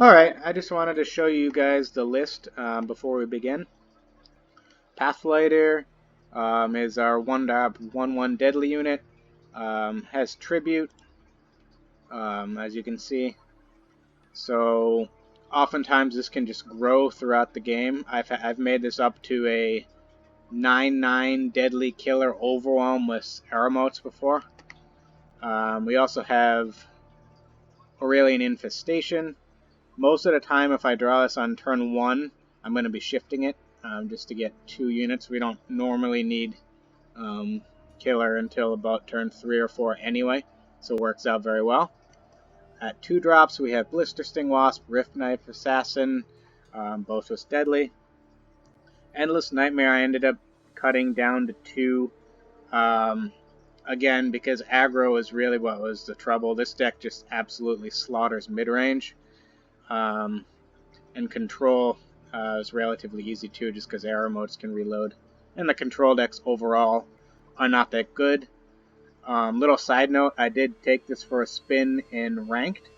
Alright, I just wanted to show you guys the list before we begin. Pathlighter is our 1-1 deadly unit. Has tribute, as you can see. So oftentimes this can just grow throughout the game. I've made this up to a 9/9 deadly killer overwhelm with arrow motes before. We also have Auralian Infestation. Most of the time, if I draw this on turn 1, I'm going to be shifting it just to get 2 units. We don't normally need killer until about turn 3 or 4 anyway, so it works out very well. At 2 drops, we have Blistersting, Wasp, Ripknife, Assassin, both with deadly. Endless Nightmare I ended up cutting down to 2. Again, because aggro is really what was the trouble. This deck just absolutely slaughters mid-range. And control is relatively easy too, just because arrow modes can reload. And the control decks overall are not that good. Little side note, I did take this for a spin in Ranked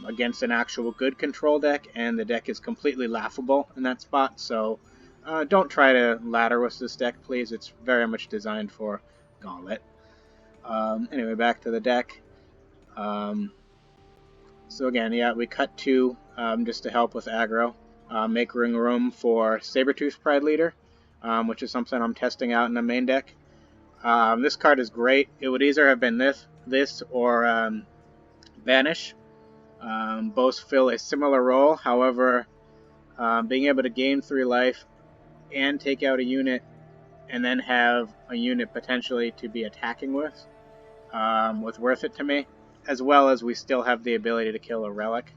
against an actual good control deck, and the deck is completely laughable in that spot, so don't try to ladder with this deck, please. It's very much designed for Gauntlet. Anyway, back to the deck. So again, yeah, we cut 2 just to help with aggro. Making room for Saber-Tooth Prideleader, which is something I'm testing out in the main deck. This card is great. It would either have been this or Banish. Both fill a similar role. However, being able to gain 3 life and take out a unit and then have a unit potentially to be attacking with was worth it to me, as well as we still have the ability to kill a relic.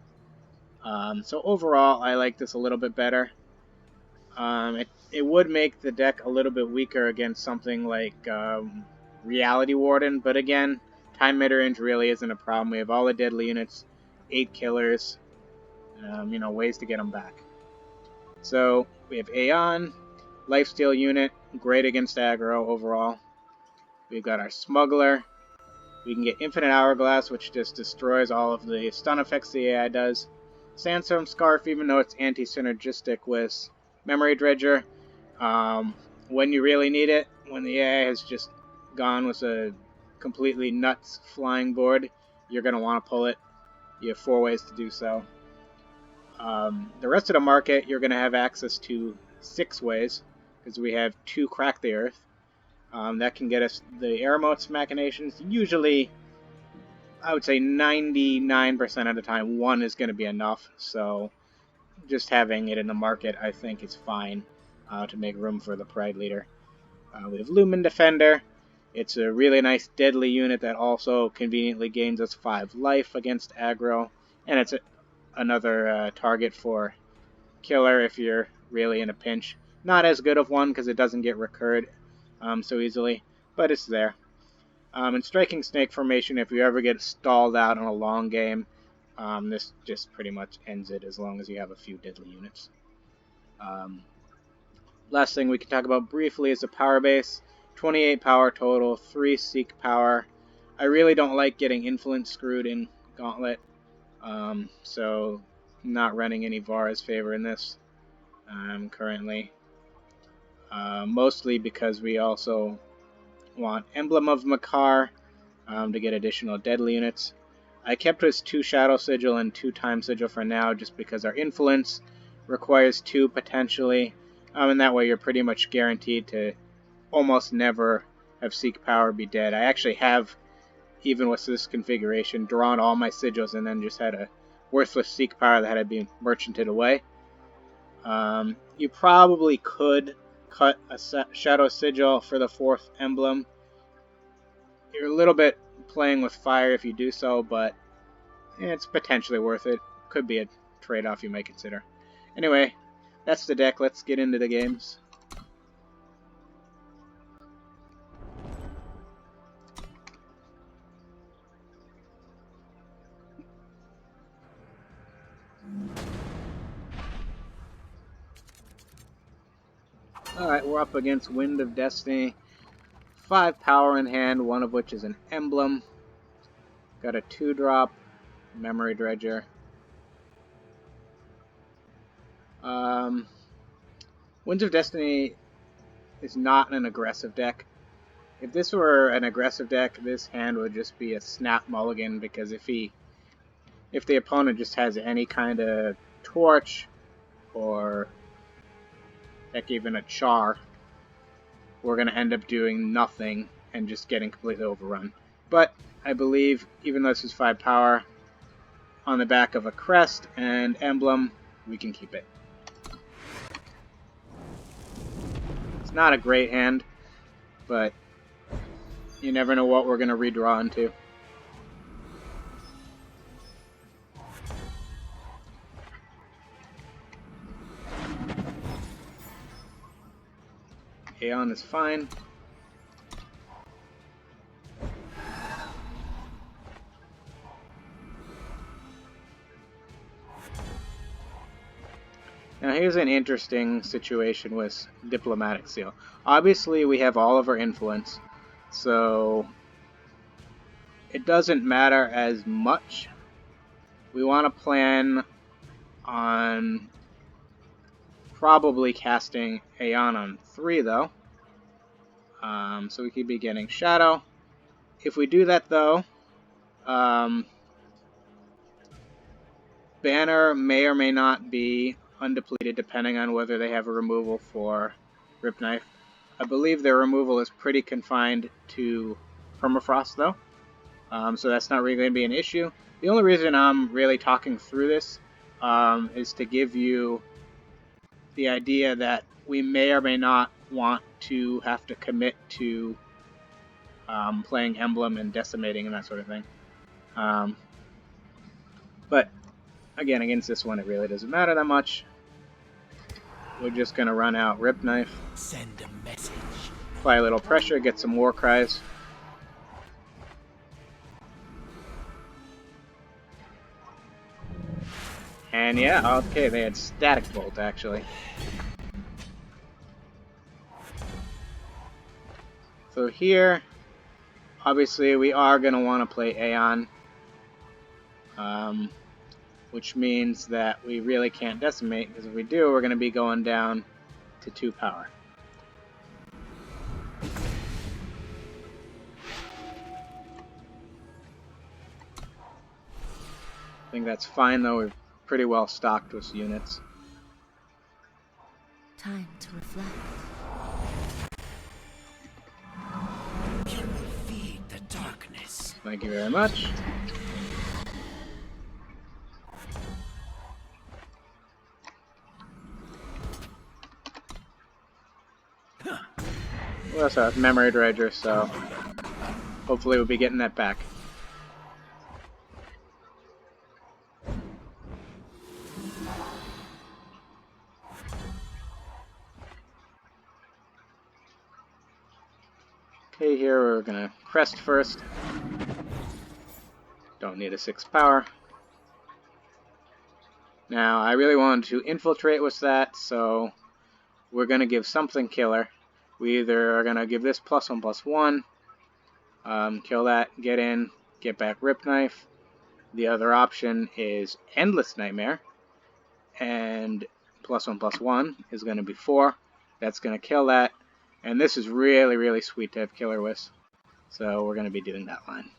So overall, I like this a little bit better. It would make the deck a little bit weaker against something like Reality Warden, but again, time mid-range really isn't a problem. We have all the deadly units, 8 killers, ways to get them back. So we have Ayan, lifesteal unit, great against aggro overall. We've got our Smuggler. We can get Infinite Hourglass, which just destroys all of the stun effects the AI does. Sandstorm Scarf, even though it's anti-synergistic with Memory Dredger, when you really need it, when the AI has just gone with a completely nuts flying board, you're going to want to pull it. You have 4 ways to do so. The rest of the market, you're going to have access to 6 ways, because we have 2 Crack the Earth. That can get us the arrow motes machinations. Usually, I would say 99% of the time, 1 is going to be enough. So, just having it in the market, I think, is fine to make room for the Prideleader. We have Lumen Defender. It's a really nice deadly unit that also conveniently gains us 5 life against aggro. And it's another target for killer if you're really in a pinch. Not as good of one because it doesn't get recurred so easily, but it's there. In Striking Snake Formation, if you ever get stalled out on a long game, this just pretty much ends it as long as you have a few deadly units. Last thing we can talk about briefly is the power base. 28 power total, 3 Seek power. I really don't like getting Influence screwed in Gauntlet, so not running any Vara's favor in this currently. Mostly because we also want Emblem of Makar to get additional deadly units. I kept his 2 Shadow Sigil and 2 Time Sigil for now just because our Influence requires 2 potentially, and that way you're pretty much guaranteed to almost never have Seek Power be dead. I actually have, even with this configuration, drawn all my Sigils and then just had a worthless Seek Power that had been merchanted away. You probably could cut a Shadow Sigil for the 4th emblem. You're a little bit playing with fire if you do so, but it's potentially worth it. Could be a trade-off you might consider. Anyway, that's the deck. Let's get into the games. Alright, we're up against Wind of Destiny. 5 power in hand, one of which is an emblem. Got a 2-drop Memory Dredger. Winds of Destiny is not an aggressive deck. If this were an aggressive deck, this hand would just be a snap mulligan, because if the opponent just has any kind of torch, or heck, even a char, we're going to end up doing nothing and just getting completely overrun. But I believe, even though this is 5 power, on the back of a Crest and Emblem, we can keep it. It's not a great hand, but you never know what we're going to redraw into. Ayan is fine. Now here's an interesting situation with Diplomatic Seal. Obviously we have all of our influence, so it doesn't matter as much. We want to plan on probably casting Ayan on 3 though, so we could be getting Shadow. If we do that though, Banner may or may not be undepleted depending on whether they have a removal for Ripknife. I believe their removal is pretty confined to Permafrost though, so that's not really going to be an issue. The only reason I'm really talking through this is to give you the idea that we may or may not want to have to commit to playing Emblem and decimating and that sort of thing. But again, against this one, it really doesn't matter that much. We're just going to run out Ripknife. Send a message. Apply a little pressure, get some war cries. And yeah, okay, they had Static Bolt, actually. So here, obviously, we are going to want to play Ayan. Which means that we really can't decimate, because if we do, we're going to be going down to 2 power. I think that's fine, though. We're pretty well stocked with units. Time to reflect. Can we feed the darkness? Thank you very much. We also have Memory Dredger, so hopefully we'll be getting that back. Okay, here we're gonna Crest first. Don't need a 6 power. Now, I really wanted to infiltrate with that, so we're gonna give something killer. We either are gonna give this +1/+1, kill that, get in, get back Ripknife. The other option is Endless Nightmare, and +1/+1 is gonna be 4. That's gonna kill that, and this is really, really sweet to have killer with. So we're gonna be doing that line.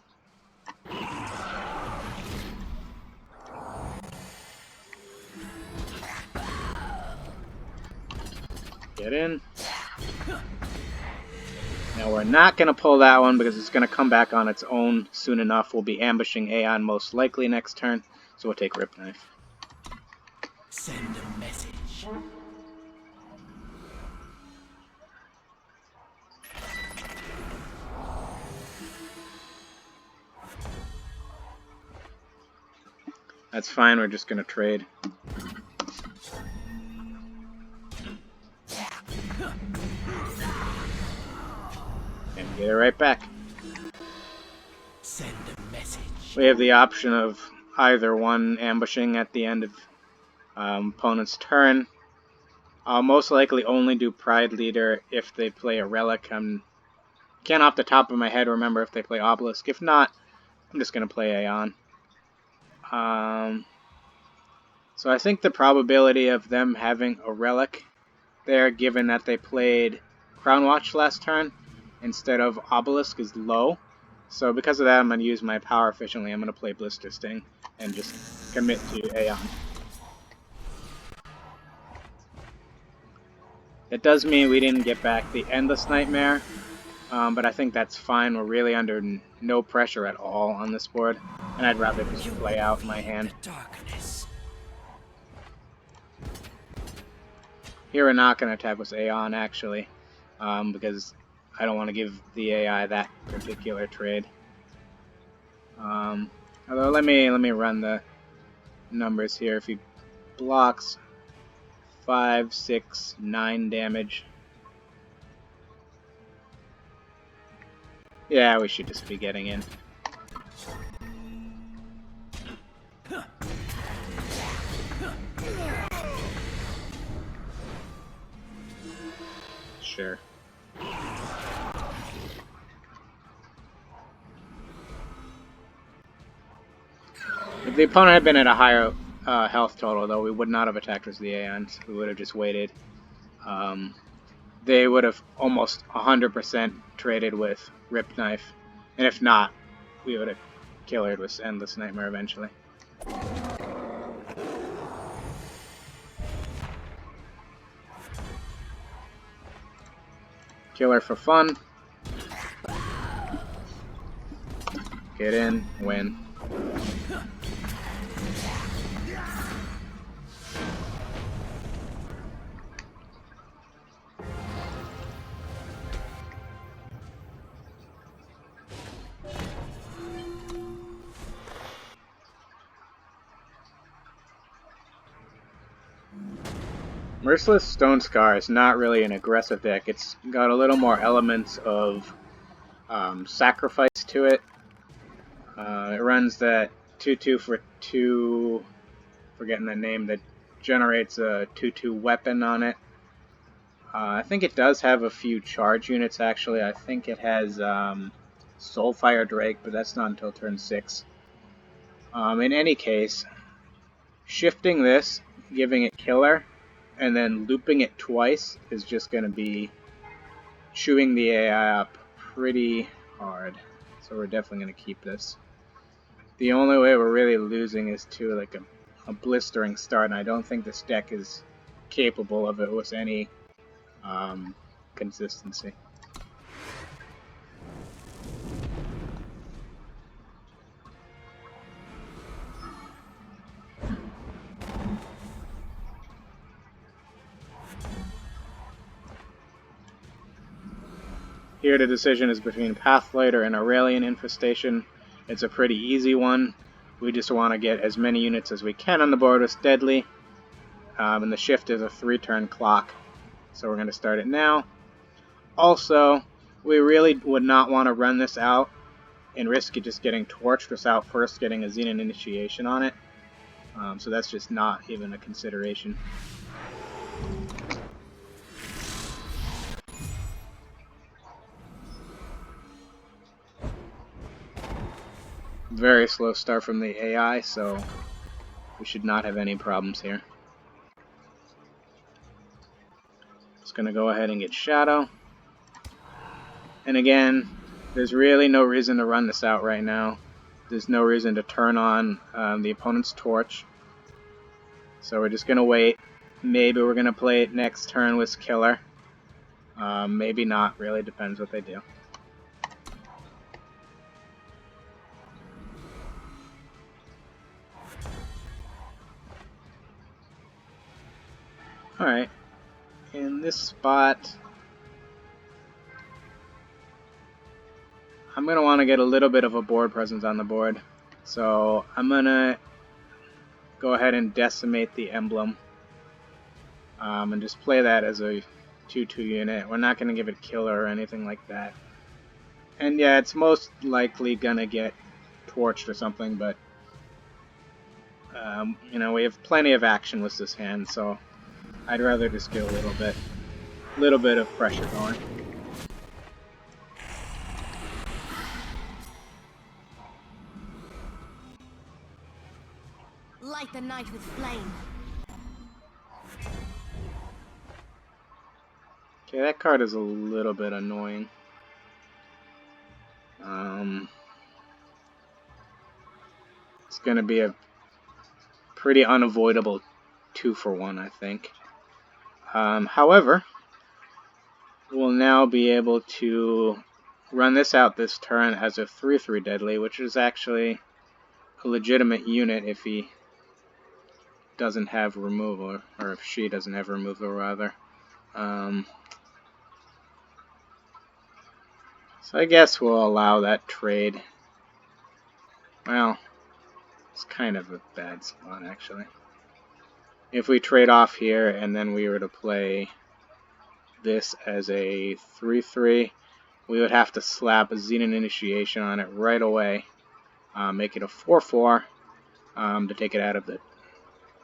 Get in. Now we're not going to pull that one because it's going to come back on its own soon enough. We'll be ambushing Ayan most likely next turn, so we'll take Ripknife. Send a message. That's fine, we're just going to trade. And get it right back. Send a message. We have the option of either one ambushing at the end of opponent's turn. I'll most likely only do Prideleader if they play a Relic. I can't off the top of my head remember if they play Obelisk. If not, I'm just going to play Ayan. So I think the probability of them having a relic there, given that they played Crown Watch last turn instead of Obelisk, is low. So because of that, I'm going to use my power efficiently. I'm going to play Blistersting and just commit to Ayan. It does mean we didn't get back the Endless Nightmare, but I think that's fine. We're really under no pressure at all on this board, and I'd rather just play out my hand. Here we're not going to attack with Ayan, actually, because I don't want to give the AI that particular trade. Although let me run the numbers here. If he blocks 5, 6, 9 damage. Yeah, we should just be getting in. Sure. If the opponent had been at a higher health total, though, we would not have attacked with the Aeons. We would have just waited. They would have almost 100% traded with Ripknife, and if not, we would have killered with Endless Nightmare eventually. Killer for fun. Get in, win. Merciless Stone Scar is not really an aggressive deck. It's got a little more elements of sacrifice to it. It runs that 2/2 for 2, forgetting the name, that generates a 2/2 weapon on it. I think it does have a few charge units, actually. I think it has Soulfire Drake, but that's not until turn 6. In any case, shifting this, giving it killer, and then looping it twice is just going to be chewing the AI up pretty hard. So we're definitely going to keep this. The only way we're really losing is to like a blistering start, and I don't think this deck is capable of it with any consistency. Here the decision is between Pathlighter and Auralian Infestation. It's a pretty easy one. We just want to get as many units as we can on the board with Deadly. And the shift is a 3-turn clock. So we're going to start it now. Also, we really would not want to run this out and risk it just getting torched without first getting a Xenan initiation on it. So that's just not even a consideration. Very slow start from the AI, so we should not have any problems here. Just going to go ahead and get Shadow. And again, there's really no reason to run this out right now. There's no reason to turn on the opponent's torch. So we're just going to wait. Maybe we're going to play it next turn with Killer. Maybe not, really depends what they do. Alright, in this spot, I'm going to want to get a little bit of a board presence on the board. So I'm going to go ahead and decimate the emblem. And just play that as a 2/2 unit. We're not going to give it killer or anything like that. And yeah, it's most likely going to get torched or something, but you know, we have plenty of action with this hand, so I'd rather just get a little bit of pressure going. Light the night with flame. Okay, that card is a little bit annoying. It's going to be a pretty unavoidable 2-for-1, I think. However, we'll now be able to run this out this turn as a 3/3 deadly, which is actually a legitimate unit if he doesn't have removal, or if she doesn't have removal, rather. So I guess we'll allow that trade. Well, it's kind of a bad spot, actually. If we trade off here and then we were to play this as a 3/3, we would have to slap a Xenan Initiation on it right away, make it a 4/4 to take it out of the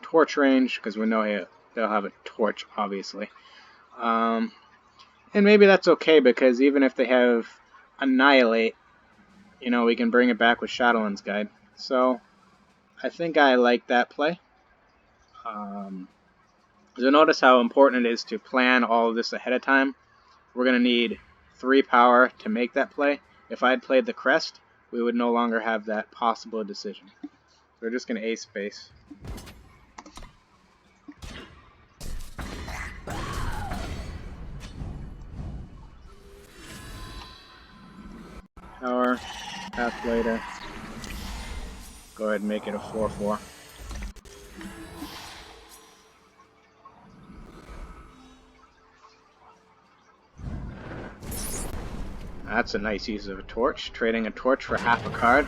torch range, because we know they'll have a torch, obviously. And maybe that's okay, because even if they have Annihilate, you know, we can bring it back with Shadowlands Guide. So I think I like that play. You'll notice how important it is to plan all of this ahead of time. We're going to need 3 power to make that play. If I had played the Crest, we would no longer have that possible decision. We're just going to ace space. Power, Pathlighter. Go ahead and make it a 4/4. That's a nice use of a torch. Trading a torch for half a card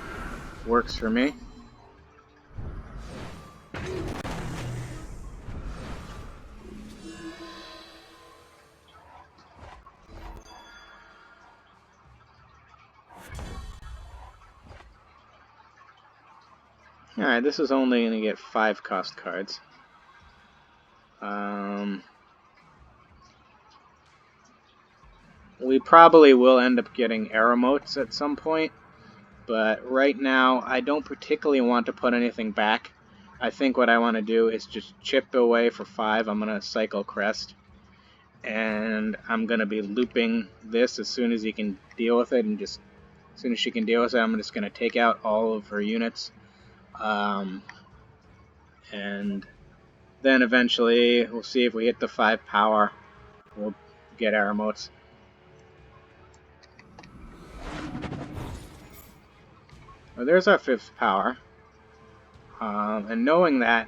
works for me. Alright, this is only going to get 5 cost cards. We probably will end up getting arrow motes at some point, but right now I don't particularly want to put anything back. I think what I want to do is just chip away for 5. I'm going to cycle Crest, and I'm going to be looping this as soon as he can deal with it, and just as soon as she can deal with it, I'm just going to take out all of her units. And then eventually we'll see if we hit the 5 power, we'll get arrow motes. Well, there's our 5th power. And knowing that,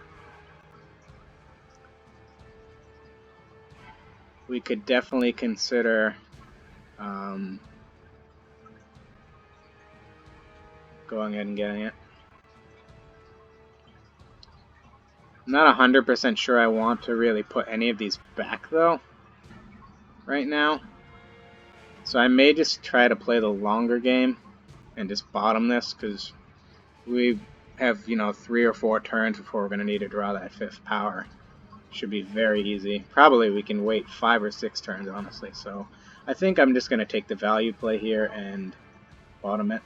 we could definitely consider going ahead and getting it. I'm not 100% sure I want to really put any of these back, though, right now. So I may just try to play the longer game and just bottom this, because we have, 3 or 4 turns before we're going to need to draw that 5th power. Should be very easy. Probably we can wait 5 or 6 turns, honestly. So I think I'm just going to take the value play here and bottom it.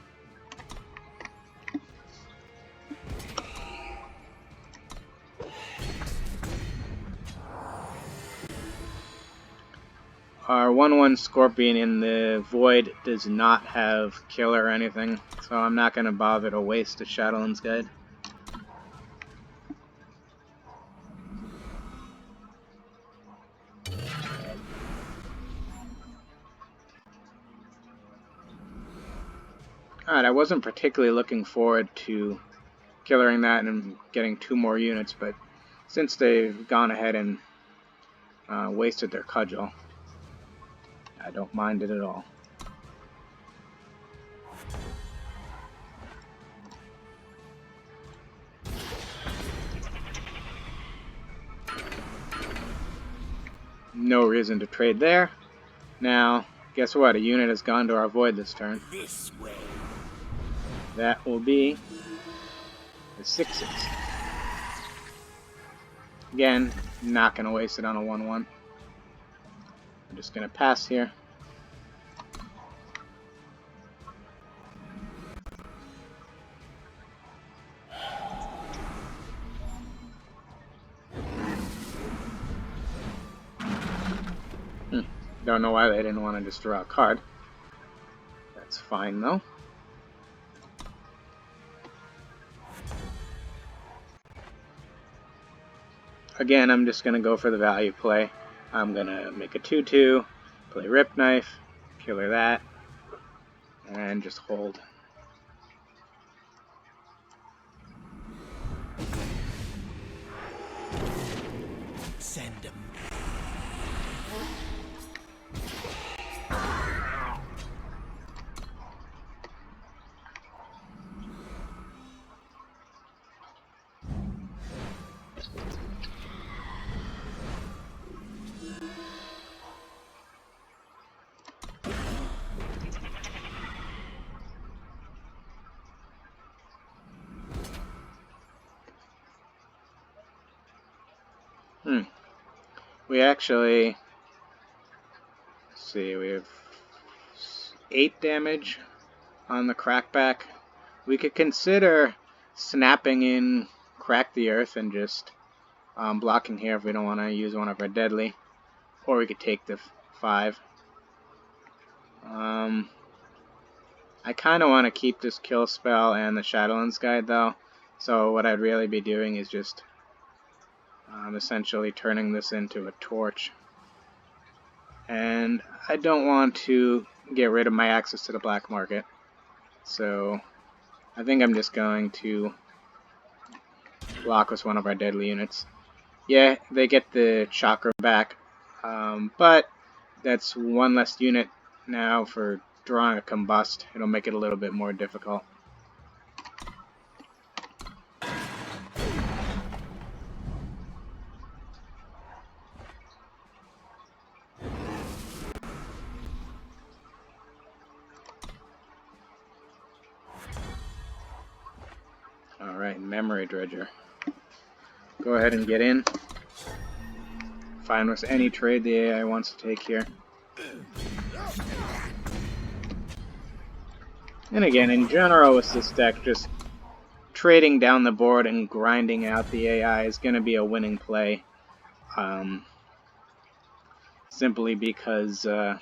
Our 1/1 Scorpion in the Void does not have killer or anything, so I'm not going to bother to waste a Shadowlands Guide. Alright, I wasn't particularly looking forward to killering that and getting 2 more units, but since they've gone ahead and wasted their cudgel, I don't mind it at all. No reason to trade there. Now, guess what? A unit has gone to our void this turn. This way. That will be the 6/6. Again, not going to waste it on a 1/1. I'm just going to pass here. Don't know why they didn't want to just draw a card. That's fine though. Again, I'm just going to go for the value play. I'm going to make a 2/2, play Ripknife, killer that, and just hold. Send them. We actually, let's see, we have 8 damage on the crackback. We could consider snapping in Crack the Earth and just blocking here if we don't want to use one of our deadly. Or we could take the 5. I kind of want to keep this kill spell and the Shadowlands guide though. So what I'd really be doing is just essentially turning this into a torch. And I don't want to get rid of my access to the black market. So I think I'm just going to block with one of our deadly units. Yeah, they get the chakra back, but that's one less unit now for drawing a combust. It'll make it a little bit more difficult. Alright, Memory Dredger. Go ahead and get in. Fine with any trade the AI wants to take here. And again, in general with this deck, just trading down the board and grinding out the AI is going to be a winning play. Simply because the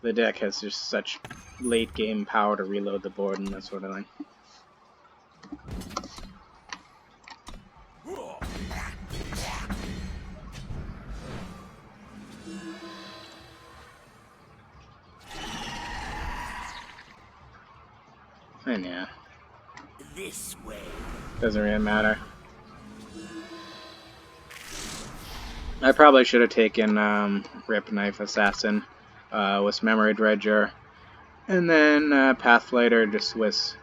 deck has just such late game power to reload the board and that sort of thing. And yeah, This way. doesn't really matter. I probably should have taken Ripknife Assassin with Memory Dredger, and then Pathlighter just with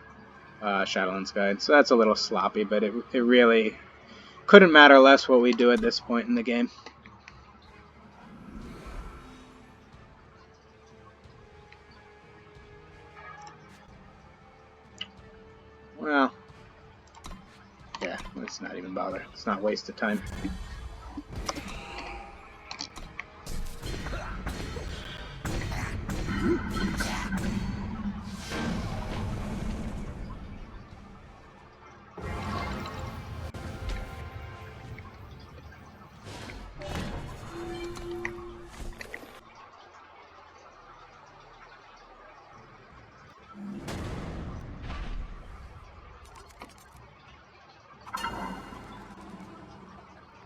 Shadowlands Guide. So that's a little sloppy, but it really couldn't matter less what we do at this point in the game. Well, yeah, let's not even bother. Let's not waste the time.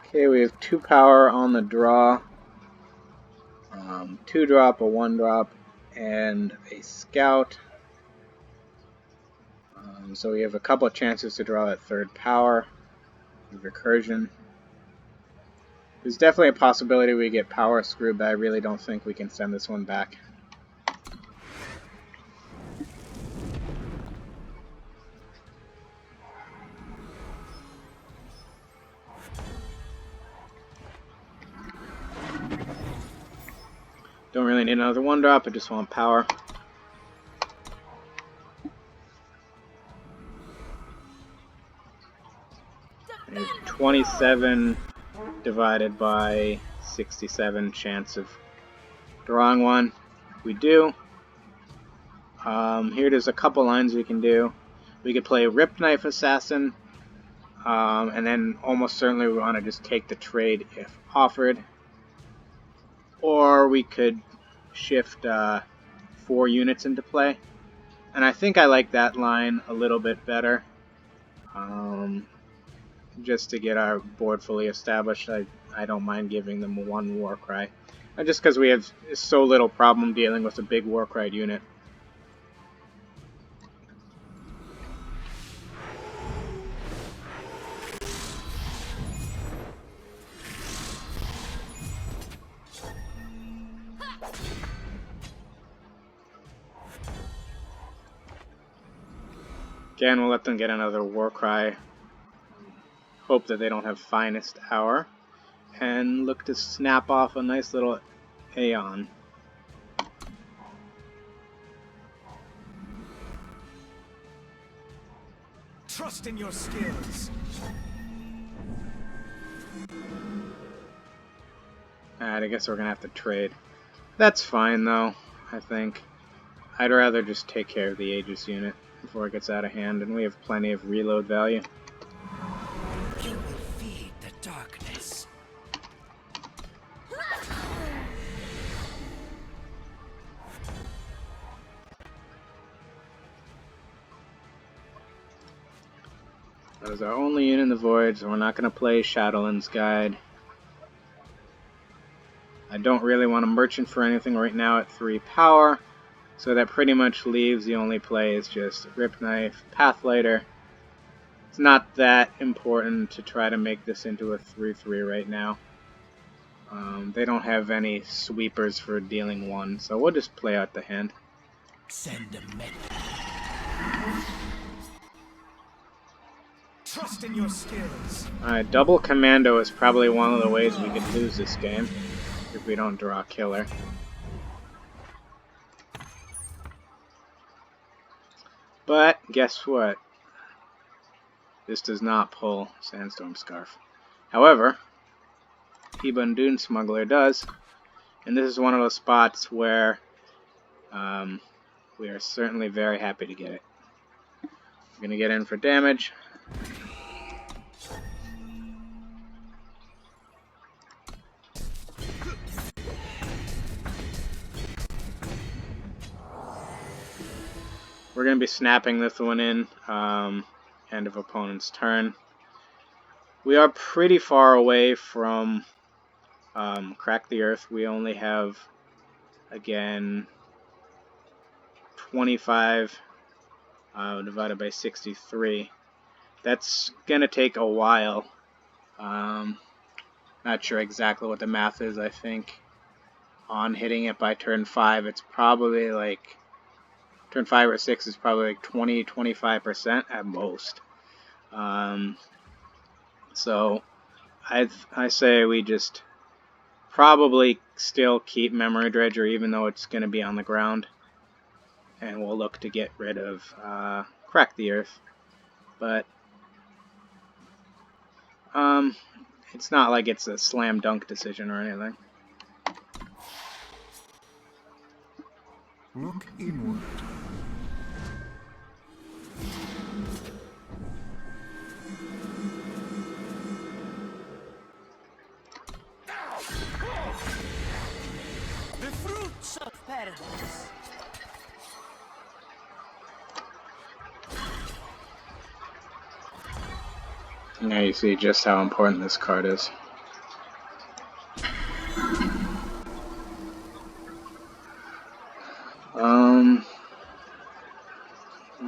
Okay, we have 2 power on the draw, 2 drop, a 1 drop, and a scout. So we have a couple of chances to draw that 3rd power, recursion. There's definitely a possibility we get power screwed, but I really don't think we can send this one back. Don't really need another 1 drop, I just want power. And 27 divided by 67 chance of drawing one. We do. Here there's a couple lines we can do. We could play Ripknife Assassin, and then almost certainly we want to just take the trade if offered. or we could shift 4 units into play. And I think I like that line a little bit better. Just to get our board fully established, I don't mind giving them 1 Warcry. Just because we have so little problem dealing with a big Warcry unit. Again, we'll let them get another Warcry. Hope that they don't have Finest Hour. And look to snap off a nice little Ayan. Trust in your skills. Alright, I guess we're gonna have to trade. That's fine though, I think. I'd rather just take care of the Aegis unit before it gets out of hand, and we have plenty of reload value. You will feed the darkness. That is our only unit in the void, so we're not going to play Shadowlands Guide. I don't really want to merchant for anything right now at 3 power, so that pretty much leaves the only play is just Ripknife, Pathlighter. It's not that important to try to make this into a 3-3 right now. They don't have any sweepers for dealing 1, so we'll just play out the hand. Send a medic. Trust in your skills. Alright, double commando is probably one of the ways we could lose this game if we don't draw a killer. But guess what? This does not pull Sandstorm Scarf. However, Ebon Dune Smuggler does, and this is one of those spots where we are certainly very happy to get it. We're going to get in for damage. We're going to be snapping this one in, end of opponent's turn. We are pretty far away from Crack the Earth. We only have, again, 25 divided by 63. That's going to take a while. Not sure exactly what the math is. I think on hitting it by turn 5, it's probably like turn 5 or 6 is probably like 20-25% at most. So I say we just probably still keep Memory Dredger even though it's going to be on the ground, and we'll look to get rid of Crack the Earth. But it's not like it's a slam dunk decision or anything. Look inward. The fruits of paradise. Now you see just how important this card is.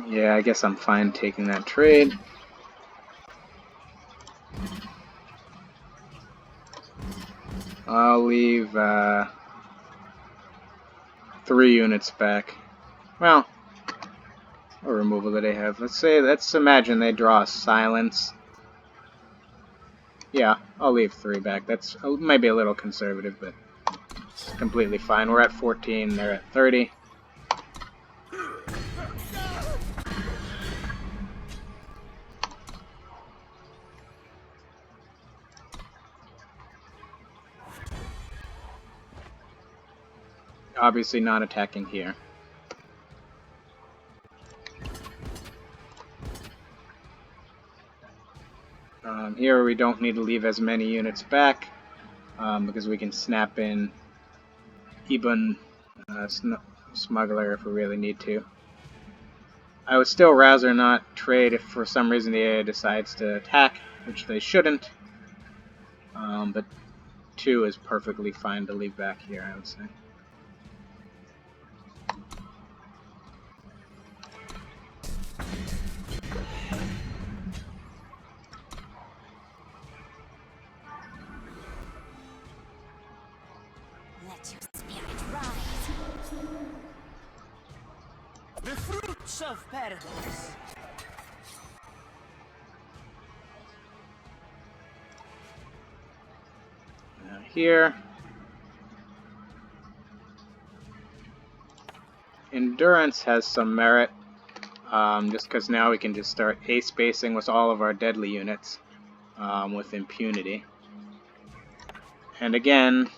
Yeah, I guess I'm fine taking that trade. I'll leave 3 units back. Well, what removal do they have? Let's imagine they draw a Silence. Yeah, I'll leave 3 back. That's maybe a little conservative, but it's completely fine. We're at 14, they're at 30. Obviously not attacking here. Here we don't need to leave as many units back because we can snap in Ebon Smuggler if we really need to. I would still rather not trade if for some reason the AA decides to attack, which they shouldn't. But 2 is perfectly fine to leave back here, I would say. Let your spirit rise. The fruits of paradise. Now here. Endurance has some merit, just because now we can just start A-spacing with all of our deadly units with impunity. And again,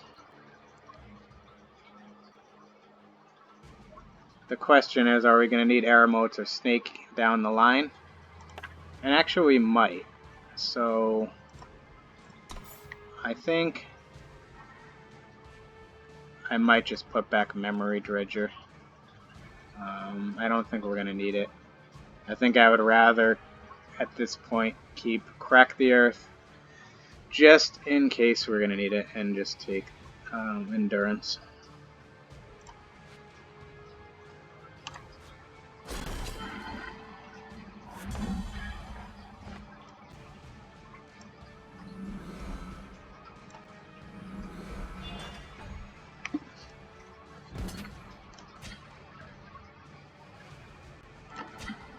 the question is, are we going to need arrow motes or snake down the line? And actually we might. So I think I might just put back memory Dredger. I don't think we're going to need it. I think I would rather, at this point, keep Crack the Earth, just in case we're going to need it, and just take Endurance.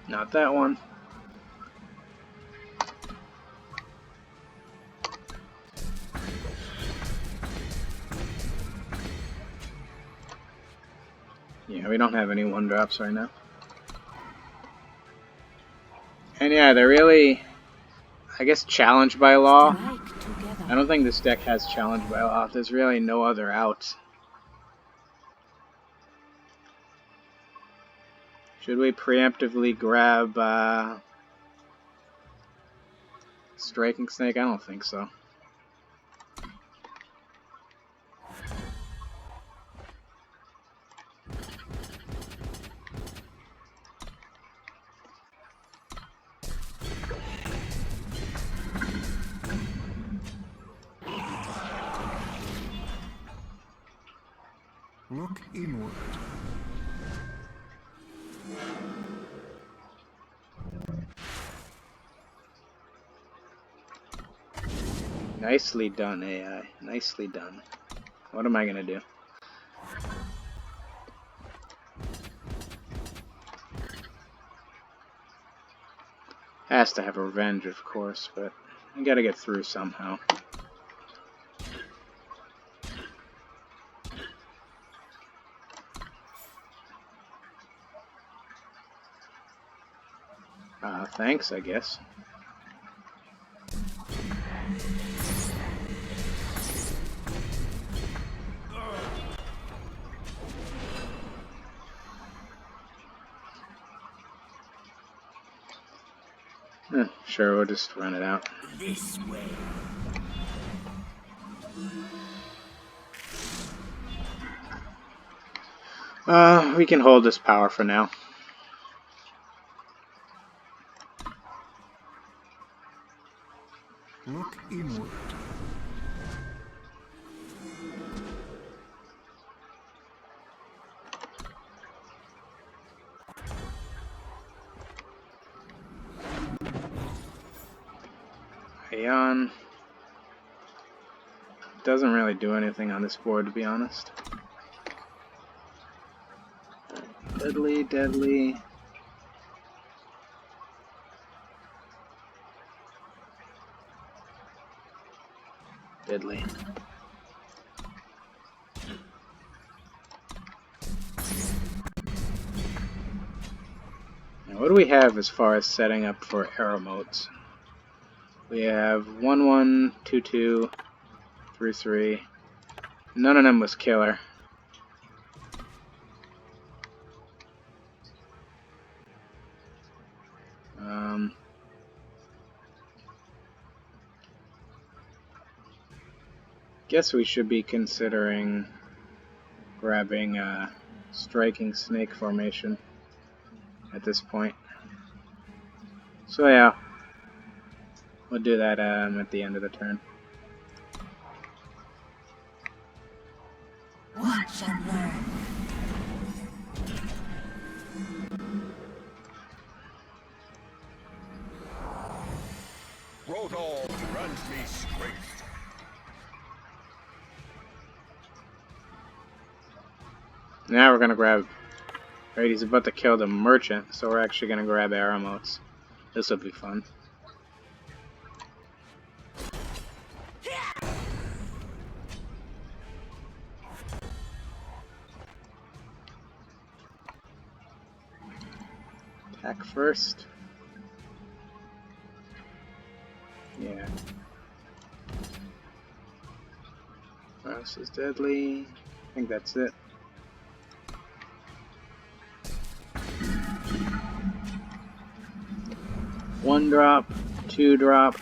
Not that one. Yeah, we don't have any 1-drops right now. And yeah, they're really, I guess, challenged by law. I don't think this deck has challenged by law. There's really no other outs. Should we preemptively grab Striking Snake? I don't think so. Look inward. Nicely done, AI. Nicely done. What am I gonna do? Has to have revenge, of course, but I gotta get through somehow. Thanks, I guess. Sure, we'll just run it out. This way. We can hold this power for now. Look inward. Ayan doesn't really do anything on this board, to be honest. Deadly, deadly. Deadly. Now, what do we have as far as setting up for arrow modes? We have 1-1, 2-2, 3-3. None of them was killer. Guess we should be considering grabbing striking snake formation at this point. So yeah, we'll do that at the end of the turn. Watch and learn. Grodov runs me straight. Now we're gonna grab. Right, he's about to kill the merchant, so we're actually gonna grab arrow motes. This will be fun. Attack first. Yeah. What else is deadly? I think that's it. One drop, 2 drop,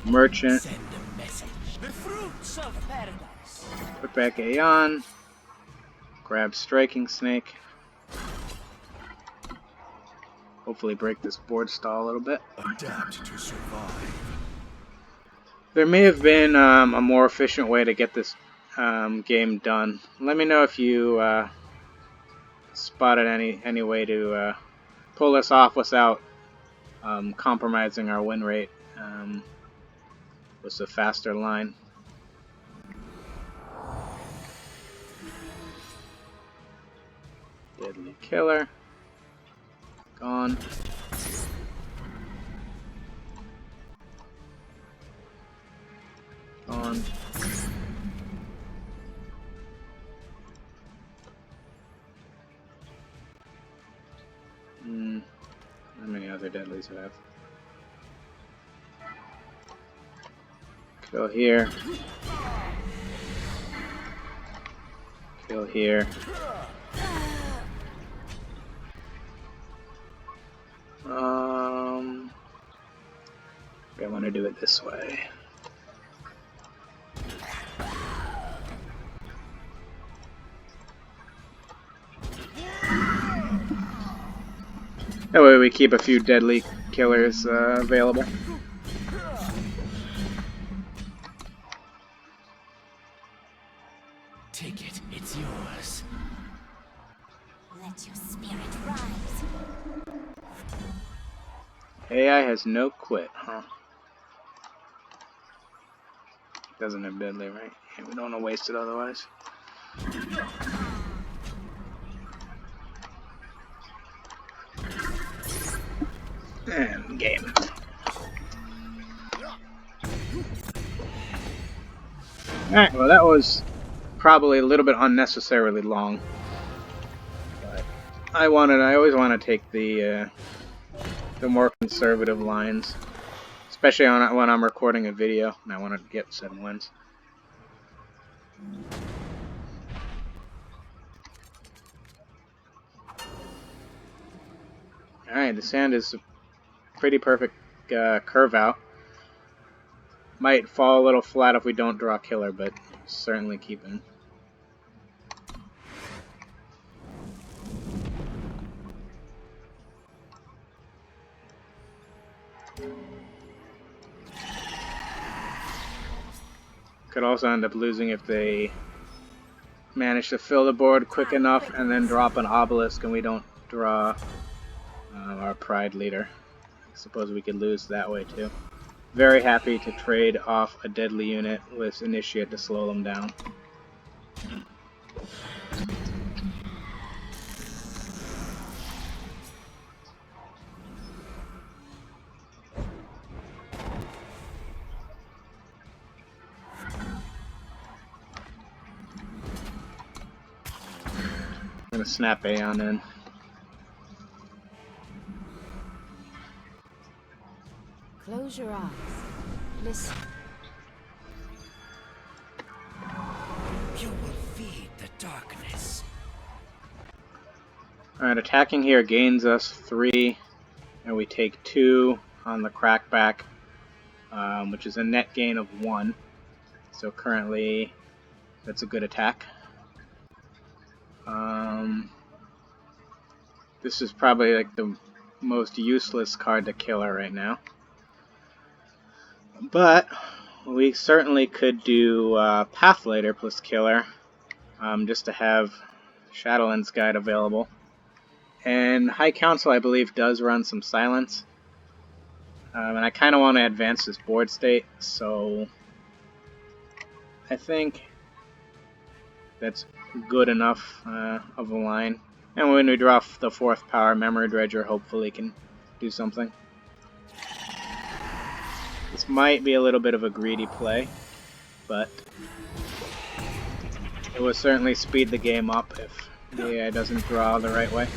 merchant. Send a message. The fruits of paradise. Put back Ayan. Grab striking snake. Hopefully break this board stall a little bit. Adapt to survive. There may have been a more efficient way to get this game done. Let me know if you spotted any way to pull this off without compromising our win rate with a faster line. Deadly killer. Gone. Gone. How many other deadlies do I have? Kill here. Kill here. I want to do it this way. That way we keep a few deadly killers available. Take it, it's yours. Let your spirit rise. AI has no quit, huh? Doesn't have deadly, right? Yeah, we don't want to waste it otherwise. And game. Alright, well that was probably a little bit unnecessarily long. But I always want to take the more conservative lines. Especially when I'm recording a video and I want to get some wins. Alright, the sand is a pretty perfect curve out. Might fall a little flat if we don't draw killer, but certainly keeping. Could also end up losing if they manage to fill the board quick enough and then drop an obelisk and we don't draw our Prideleader. I suppose we could lose that way too. Very happy to trade off a deadly unit with Initiate to slow them down. I'm gonna snap Ayan in. Close your eyes. Listen. You will feed the darkness. Alright, attacking here gains us 3, and we take 2 on the crackback, which is a net gain of 1. So currently, that's a good attack. This is probably like the most useless card to kill her right now. But we certainly could do Pathlighter plus killer, just to have Shadowlands Guide available. And High Council, I believe, does run some silence. And I kind of want to advance this board state, so I think that's good enough of a line. And when we draw the 4th power, Memory Dredger hopefully can do something. This might be a little bit of a greedy play, but it will certainly speed the game up if the AI doesn't draw the right way.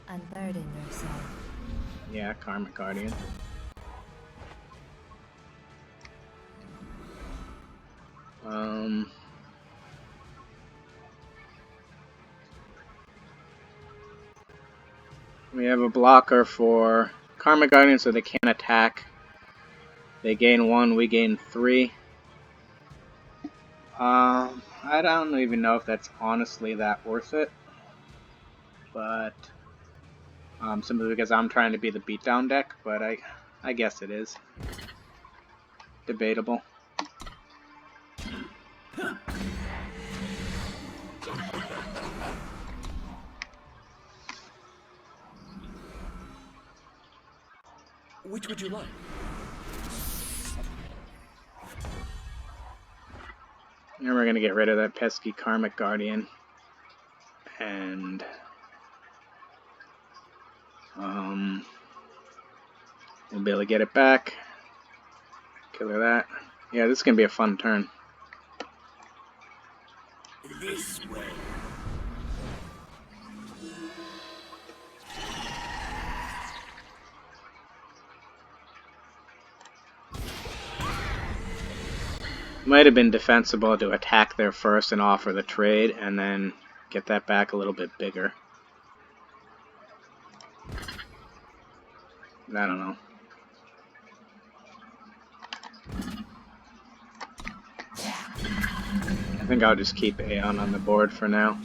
Unburden yourself. Yeah, Karmic Guardian. We have a blocker for Karmic Guardian, so they can't attack. They gain 1, we gain 3. I don't even know if that's honestly that worth it, but simply because I'm trying to be the beatdown deck, but I guess it is. Debatable. Which would you like? And we're going to get rid of that pesky Karmic Guardian. And we'll be able to get it back. Killer that. Yeah, this is going to be a fun turn. This way. Might have been defensible to attack there first and offer the trade, and then get that back a little bit bigger. I don't know. I think I'll just keep Ayan on the board for now.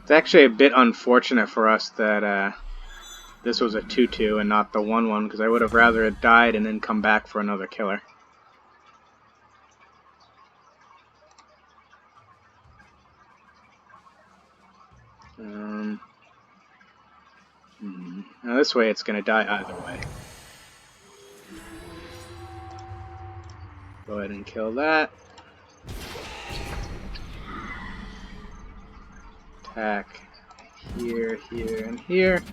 It's actually a bit unfortunate for us that this was a 2-2 and not the 1-1, because I would have rather it died and then come back for another killer. Now this way it's going to die either way. Go ahead and kill that. Attack here, here, and here.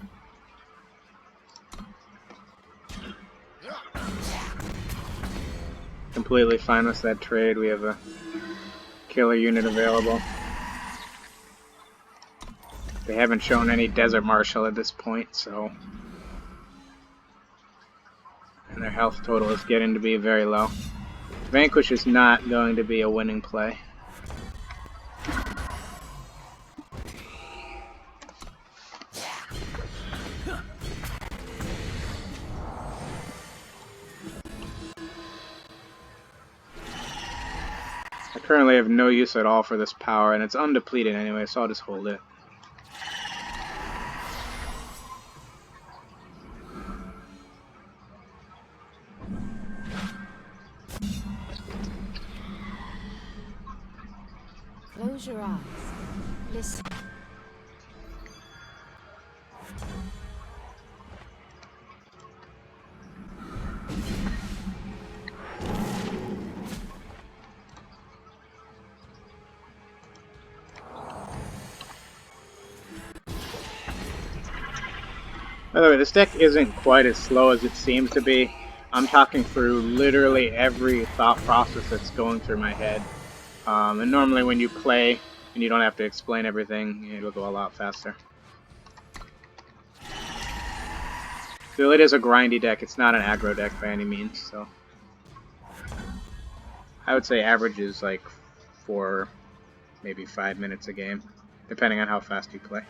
Completely fine with that trade. We have a killer unit available. They haven't shown any Desert Marshal at this point, so... And their health total is getting to be very low. Vanquish is not going to be a winning play. I currently have no use at all for this power, and it's undepleted anyway, so I'll just hold it. Close your eyes. Listen. By the way, this deck isn't quite as slow as it seems to be. I'm talking through literally every thought process that's going through my head. And normally when you play and you don't have to explain everything, it'll go a lot faster. So it is a grindy deck, it's not an aggro deck by any means, so... I would say average is like 4, maybe 5 minutes a game, depending on how fast you play.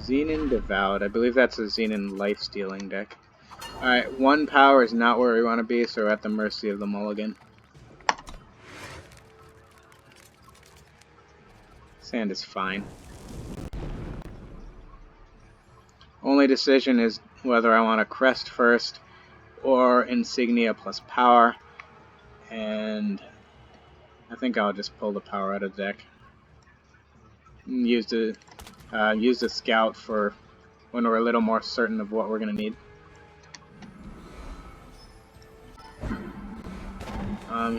Xenan Devoured. I believe that's a Xenan life-stealing deck. Alright, 1 power is not where we want to be, so we're at the mercy of the mulligan. Sand is fine. Only decision is whether I want a Crest first or Insignia plus power, and I think I'll just pull the power out of the deck. Use the scout for when we're a little more certain of what we're going to need.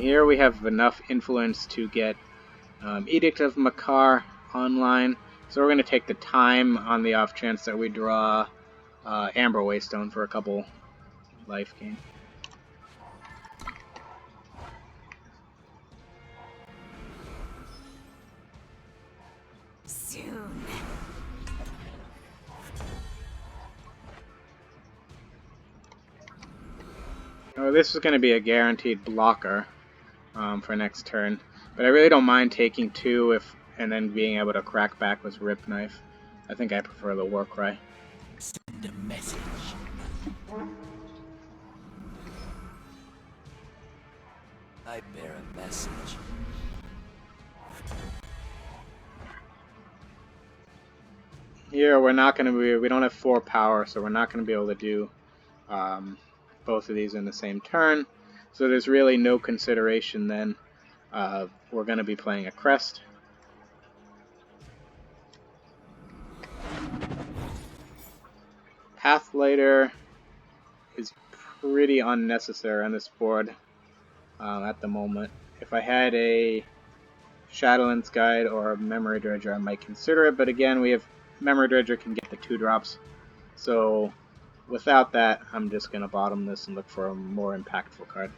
Here we have enough influence to get Edict of Makar online, so we're going to take the time on the off chance that we draw Amber Waystone for a couple life gain. Soon. Oh, this is going to be a guaranteed blocker for next turn, but I really don't mind taking 2 and then being able to crack back with Ripknife. I think I prefer the Warcry. Send a message. I bear a message. Here we're not going to be. We don't have 4 power, so we're not going to be able to do both of these in the same turn. So there's really no consideration then. We're going to be playing a Crest. Pathlighter is pretty unnecessary on this board at the moment. If I had a Shadowlands Guide or a Memory Dredger, I might consider it, but again, we have Memory Dredger can get the 2 drops, so without that, I'm just going to bottom this and look for a more impactful card.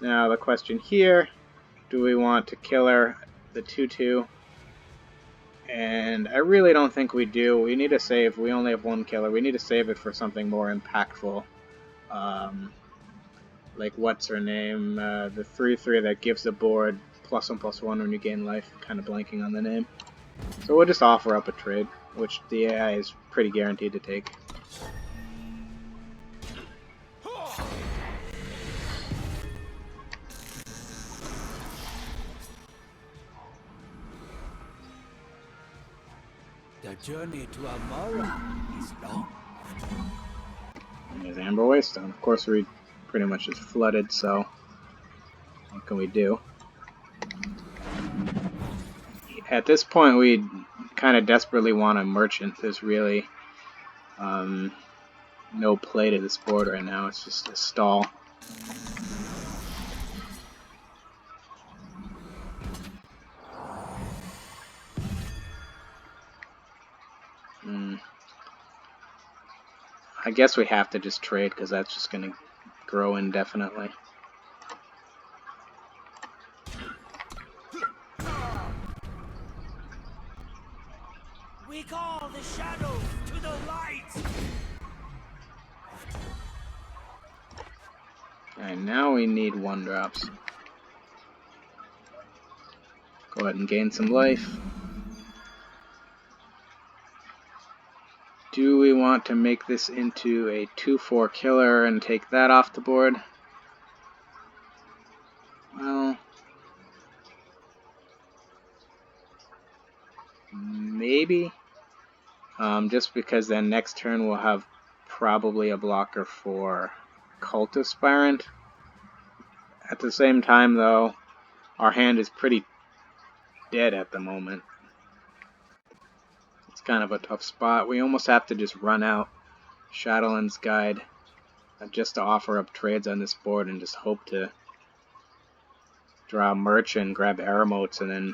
Now the question here, do we want to killer the 2/2? And I really don't think we do. We need to save. We only have 1 killer. We need to save it for something more impactful. Like, what's her name? The 3/3 that gives the board +1/+1 when you gain life. Kind of blanking on the name. So we'll just offer up a trade, which the AI is pretty guaranteed to take. The journey to Amara is long. There's Amber Waystone. Of course, we pretty much just flooded, so what can we do? At this point, we kind of desperately want a merchant. There's really no play to this board right now. It's just a stall. I guess we have to just trade because that's just going to grow indefinitely. We call the shadows to the light. Alright, now we need 1-drops. Go ahead and gain some life. Do we want to make this into a 2/4 killer and take that off the board? Well, maybe. Just because then next turn we'll have probably a blocker for Cult Aspirant. At the same time, though, our hand is pretty dead at the moment. It's kind of a tough spot. We almost have to just run out Shadowlands Guide just to offer up trades on this board and just hope to draw a merchant, grab Aramotes, and then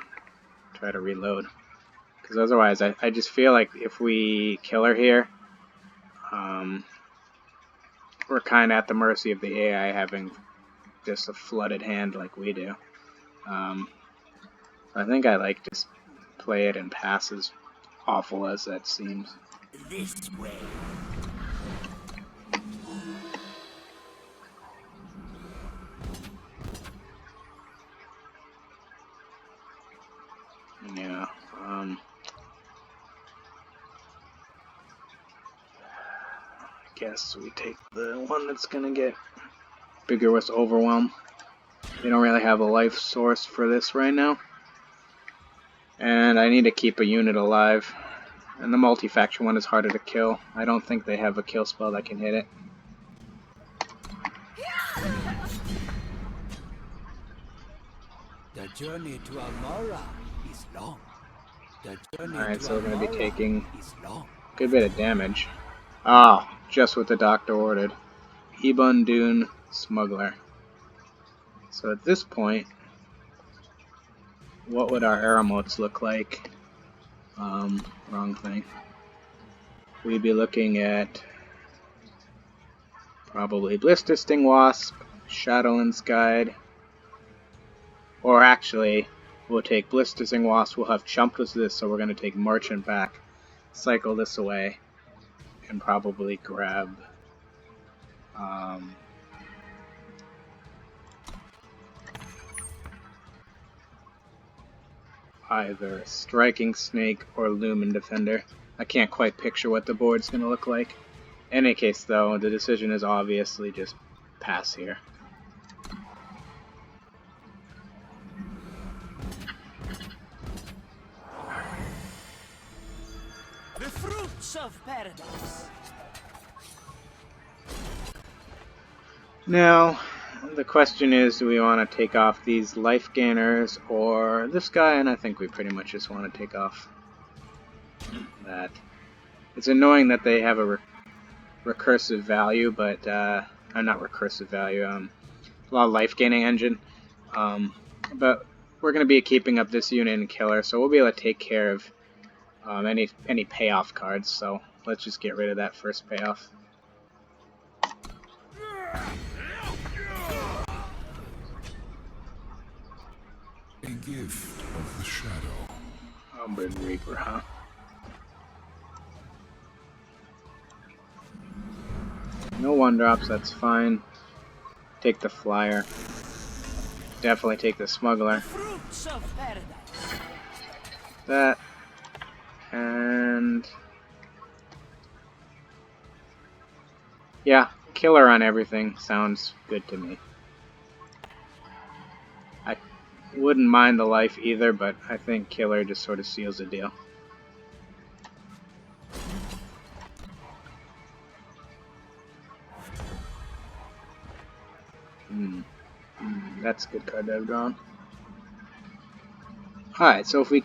try to reload. Because otherwise, I just feel like if we kill her here, we're kind of at the mercy of the AI having just a flooded hand like we do. I think I like to play it and pass, as awful as that seems. This way. Yeah, I guess we take the one that's gonna get bigger with Overwhelm. They don't really have a life source for this right now. And I need to keep a unit alive. And the multi-faction one is harder to kill. I don't think they have a kill spell that can hit it. The journey to Amara is long. Alright, so we're going to be taking is long. a good bit of damage. Oh, just what the doctor ordered. Ebon, Dune, Smuggler. So at this point, what would our arrow motes look like? Wrong thing. We'd be looking at probably Blistersting Wasp, Shadowlands Guide, or actually, we'll take Blistersting Wasp, we'll have chumped with this, so we're going to take Merchant back, cycle this away, and probably grab either Striking Snake or Lumen Defender. I can't quite picture what the board's going to look like. In any case, though, the decision is obviously just pass here. The fruits of paradise. Now, the question is, do we want to take off these life gainers or this guy? And I think we pretty much just want to take off that. It's annoying that they have a recursive value, but not recursive value, a lot of life gaining engine. But we're going to be keeping up this unit and killer, so we'll be able to take care of any payoff cards. So let's just get rid of that first payoff. A gift of the shadow. Umbred Reaper, huh? No 1-drops, that's fine. Take the flyer. Definitely take the smuggler. Fruits of paradise. That. And yeah, killer on everything sounds good to me. I wouldn't mind the life either, but I think killer just sort of seals the deal. That's a good card to have drawn. Alright, so if we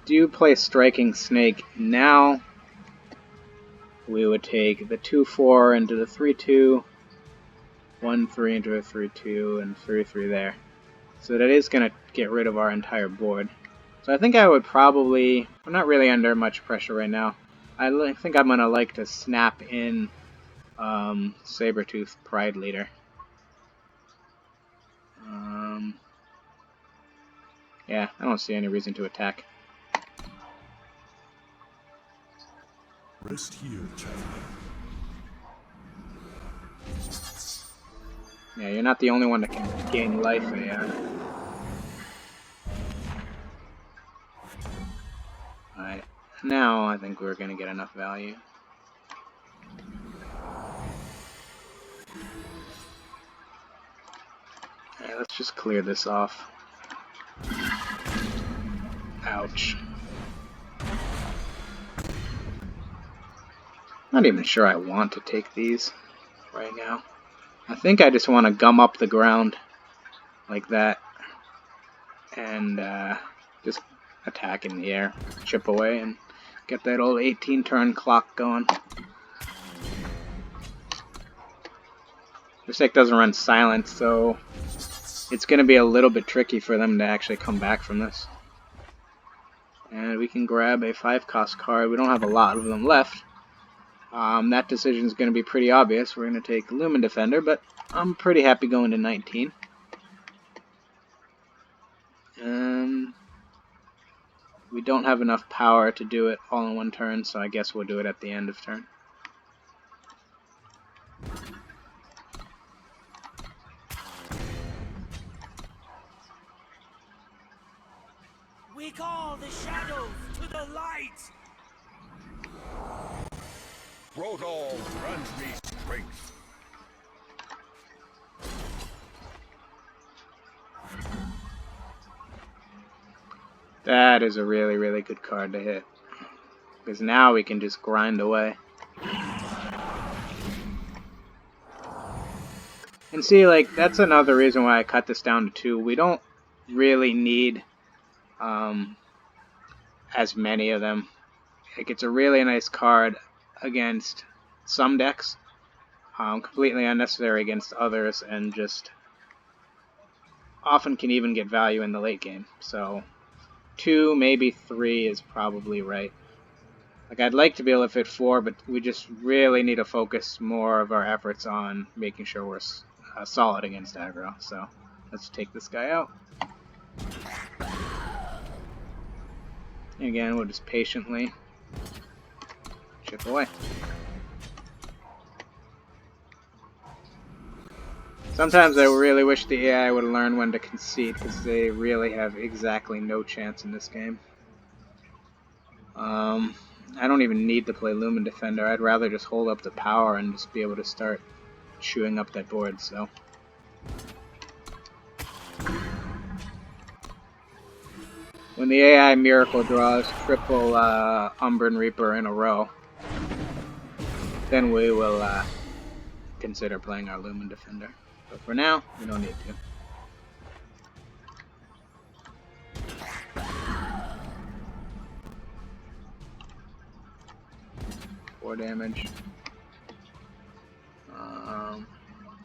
do play Striking Snake now, we would take the 2-4 into the 3-2, 1-3 into a 3-2, and 3-3 there. So that is going to get rid of our entire board. So I think I would probably... I'm not really under much pressure right now. I think I'm going to like to snap in Saber-Tooth Prideleader. Yeah, I don't see any reason to attack. Rest here, traveler. Yeah, you're not the only one that can gain life, Ayan. Alright, now I think we're gonna get enough value. Alright, let's just clear this off. Ouch. Not even sure I want to take these right now. I think I just want to gum up the ground like that and just attack in the air, chip away, and get that old 18-turn clock going. This deck doesn't run silent, so it's going to be a little bit tricky for them to actually come back from this. And we can grab a 5-cost card. We don't have a lot of them left. That decision is going to be pretty obvious. We're going to take Lumen Defender, but I'm pretty happy going to 19. We don't have enough power to do it all in one turn, so I guess we'll do it at the end of turn. We call the shadows to the light! Grodov grant me strength. That is a really, really good card to hit. Because now we can just grind away. And see, like, that's another reason why I cut this down to 2. We don't really need as many of them. Like, it's a really nice card against some decks. Completely unnecessary against others, and just often can even get value in the late game. So 2, maybe 3 is probably right. Like, I'd like to be able to fit 4, but we just really need to focus more of our efforts on making sure we're solid against aggro. So let's take this guy out. And again, we'll just patiently chip away. Sometimes I really wish the AI would learn when to concede, because they really have exactly no chance in this game. I don't even need to play Lumen Defender. I'd rather just hold up the power and just be able to start chewing up that board, so. When the AI Miracle draws triple Umbran Reaper in a row, then we will consider playing our Lumen Defender. But for now, we don't need to. 4 damage.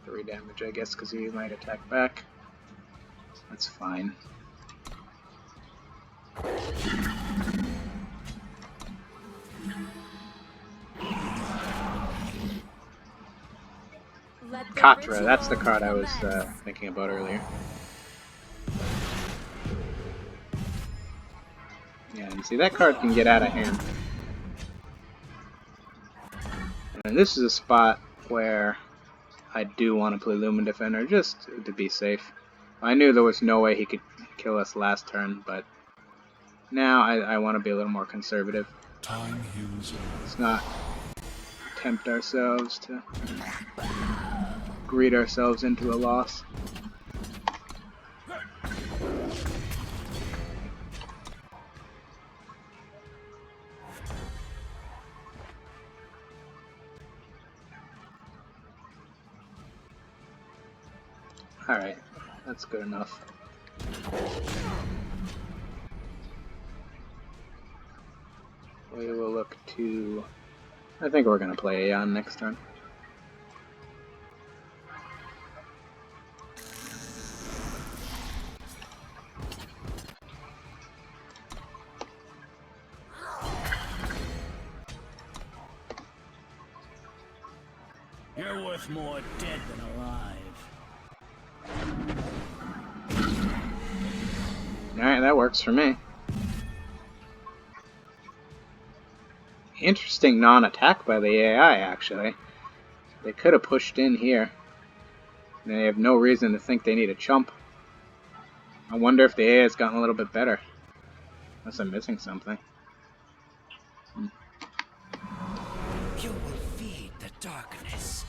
3 damage, I guess, because he might attack back. That's fine. Katra, that's the card I was thinking about earlier. Yeah, and see, that card can get out of hand. And this is a spot where I do want to play Lumen Defender, just to be safe. I knew there was no way he could kill us last turn, but now I want to be a little more conservative. Time heals all. Let's not tempt ourselves to greed ourselves into a loss. Alright, that's good enough. We will look to... I think we're going to play Ayan next turn. You're worth more dead than alive. Alright, that works for me. Interesting non-attack by the AI, actually. They could have pushed in here. They have no reason to think they need a chump. I wonder if the AI has gotten a little bit better. Unless I'm missing something. You will feed the darkness.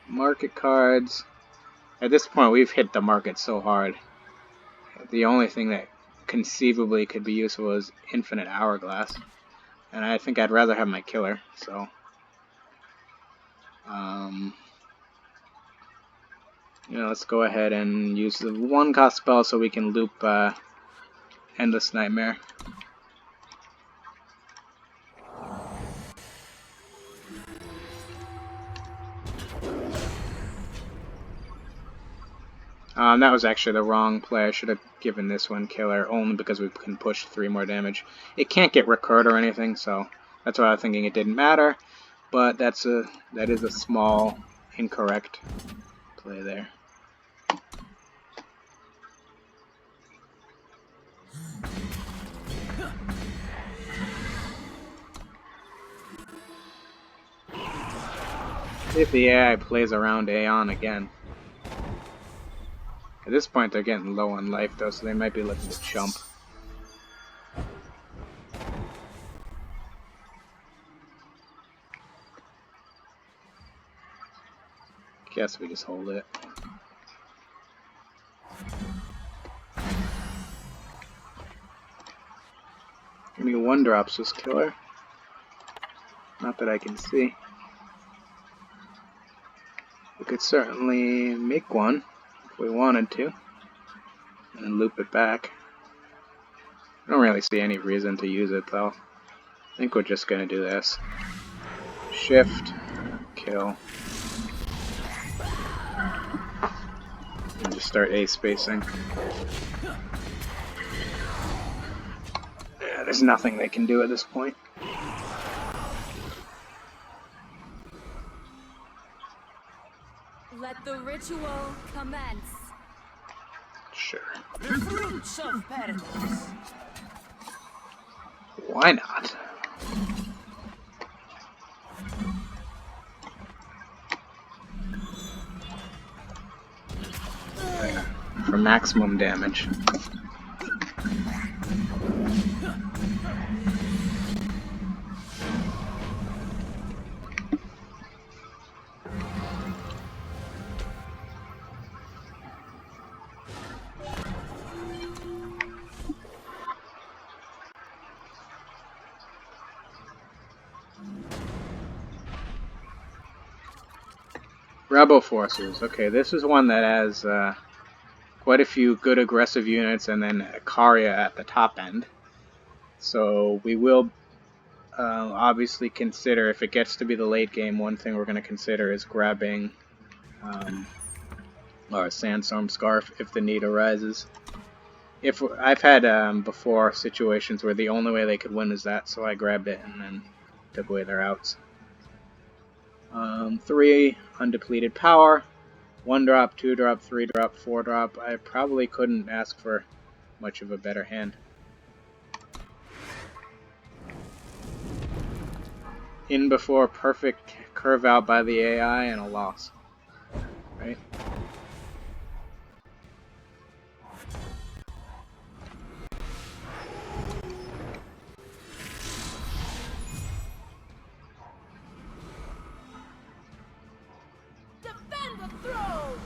Market cards. At this point, we've hit the market so hard. The only thing that conceivably could be useful is Infinite Hourglass. And I think I'd rather have my killer, so... you know, let's go ahead and use the 1-cost spell so we can loop Endless Nightmare. That was actually the wrong play. I should have given this one killer, only because we can push 3 more damage. It can't get recurred or anything, so that's why I was thinking it didn't matter. But that is a small incorrect play there. See if the AI plays around Ayan again. At this point they're getting low on life though, so they might be looking to chump. Guess we just hold it. Give me 1-drops this killer. Not that I can see. We could certainly make one if we wanted to, and then loop it back. I don't really see any reason to use it though. I think we're just gonna do this. Shift, kill, and just start A-spacing. Yeah, there's nothing they can do at this point. Let the ritual commence. Sure. The fruits of paradise. Why not? There, for maximum damage. Rebel forces. Okay, this is one that has quite a few good aggressive units and then Ikaria at the top end. So we will obviously consider, if it gets to be the late game, one thing we're going to consider is grabbing our Sandstorm Scarf if the need arises. If I've had before situations where the only way they could win is that, so I grabbed it and then took away their outs. 3 undepleted power, 1-drop, 2-drop, 3-drop, 4-drop. I probably couldn't ask for much of a better hand. In before perfect curve out by the AI and a loss. Right? Defend the throne!